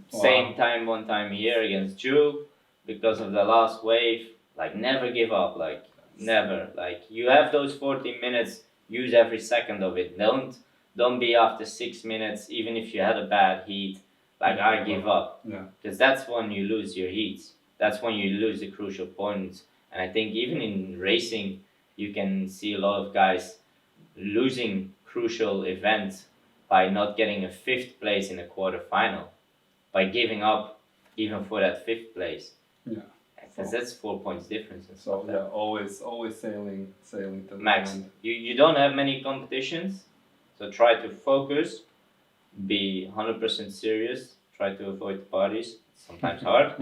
Same time, one time here against Drew, because of the last wave. Like never give up, like never. Like you have those 14 minutes, use every second of it. Don't be after 6 minutes, even if you had a bad heat. Like I give up, because that's when you lose your heats. That's when you lose the crucial points. And I think even in racing, you can see a lot of guys losing crucial events by not getting a 5th place in a quarterfinal, by giving up even for that 5th place. Yeah, because that's 4 points difference. And so yeah, always sailing to max. The end. You don't have many competitions, so try to focus. Be 100% serious. Try to avoid parties. It's sometimes hard.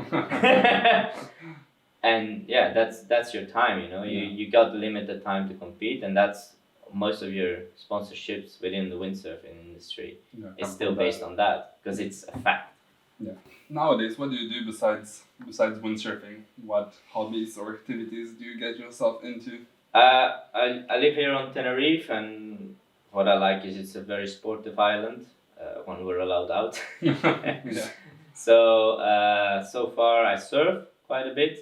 And yeah, that's your time. You know, you got limited time to compete, and that's most of your sponsorships within the windsurfing industry. It's still based on that because it's a fact. Yeah. Nowadays, what do you do besides windsurfing? What hobbies or activities do you get yourself into? I live here on Tenerife, and what I like is it's a very sportive island. When we're allowed out. Yeah. So so far I surf quite a bit.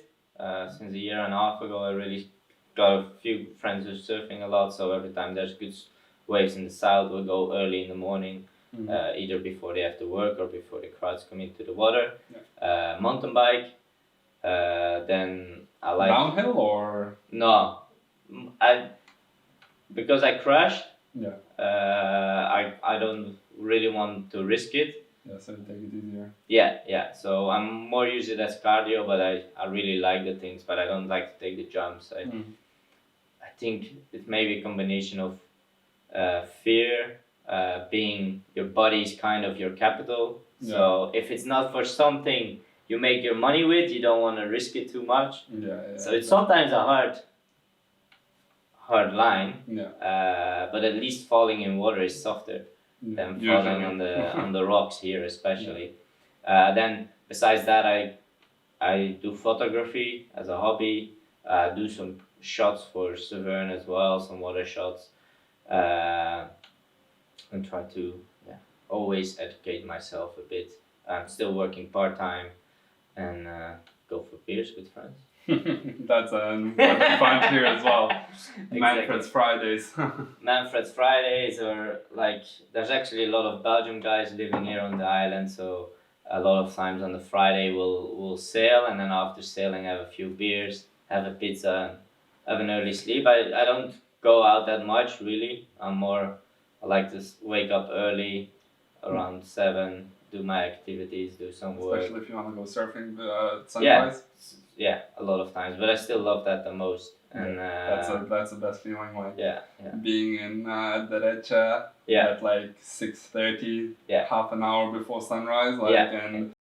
Since a year and a half ago, I really got a few friends who are surfing a lot. So every time there's good waves in the south, we'll go early in the morning, either before they have to work or before the crowds come into the water. Mountain bike. Then I like downhill or no, because I crashed. yeah. I don't really want to risk it. Yeah, so take it easier. Yeah. So I'm more use it as cardio, but I really like the things, but I don't like to take the jumps. I think it may be a combination of fear, being your body is kind of your capital. Yeah. So if it's not for something you make your money with, you don't want to risk it too much. Yeah. So it's sometimes a hard line. Yeah. But at least falling in water is softer than falling on the rocks here, especially. Then besides that, I do photography as a hobby. Do some shots for Severn as well, some water shots, and try to always educate myself a bit. I'm still working part-time and go for beers with friends. That's fun here as well. Exactly. Manfred's Fridays. Manfred's Fridays, or like there's actually a lot of Belgian guys living here on the island, so a lot of times on the Friday we'll sail, and then after sailing have a few beers, have a pizza, and have an early sleep. I don't go out that much really. I like to wake up early, around 7, do my activities, do some work. Especially if you want to go surfing at sunrise. Yeah, a lot of times, but I still love that the most. And that's the best feeling, like yeah. being in Derecha at like 6:30, half an hour before sunrise, like and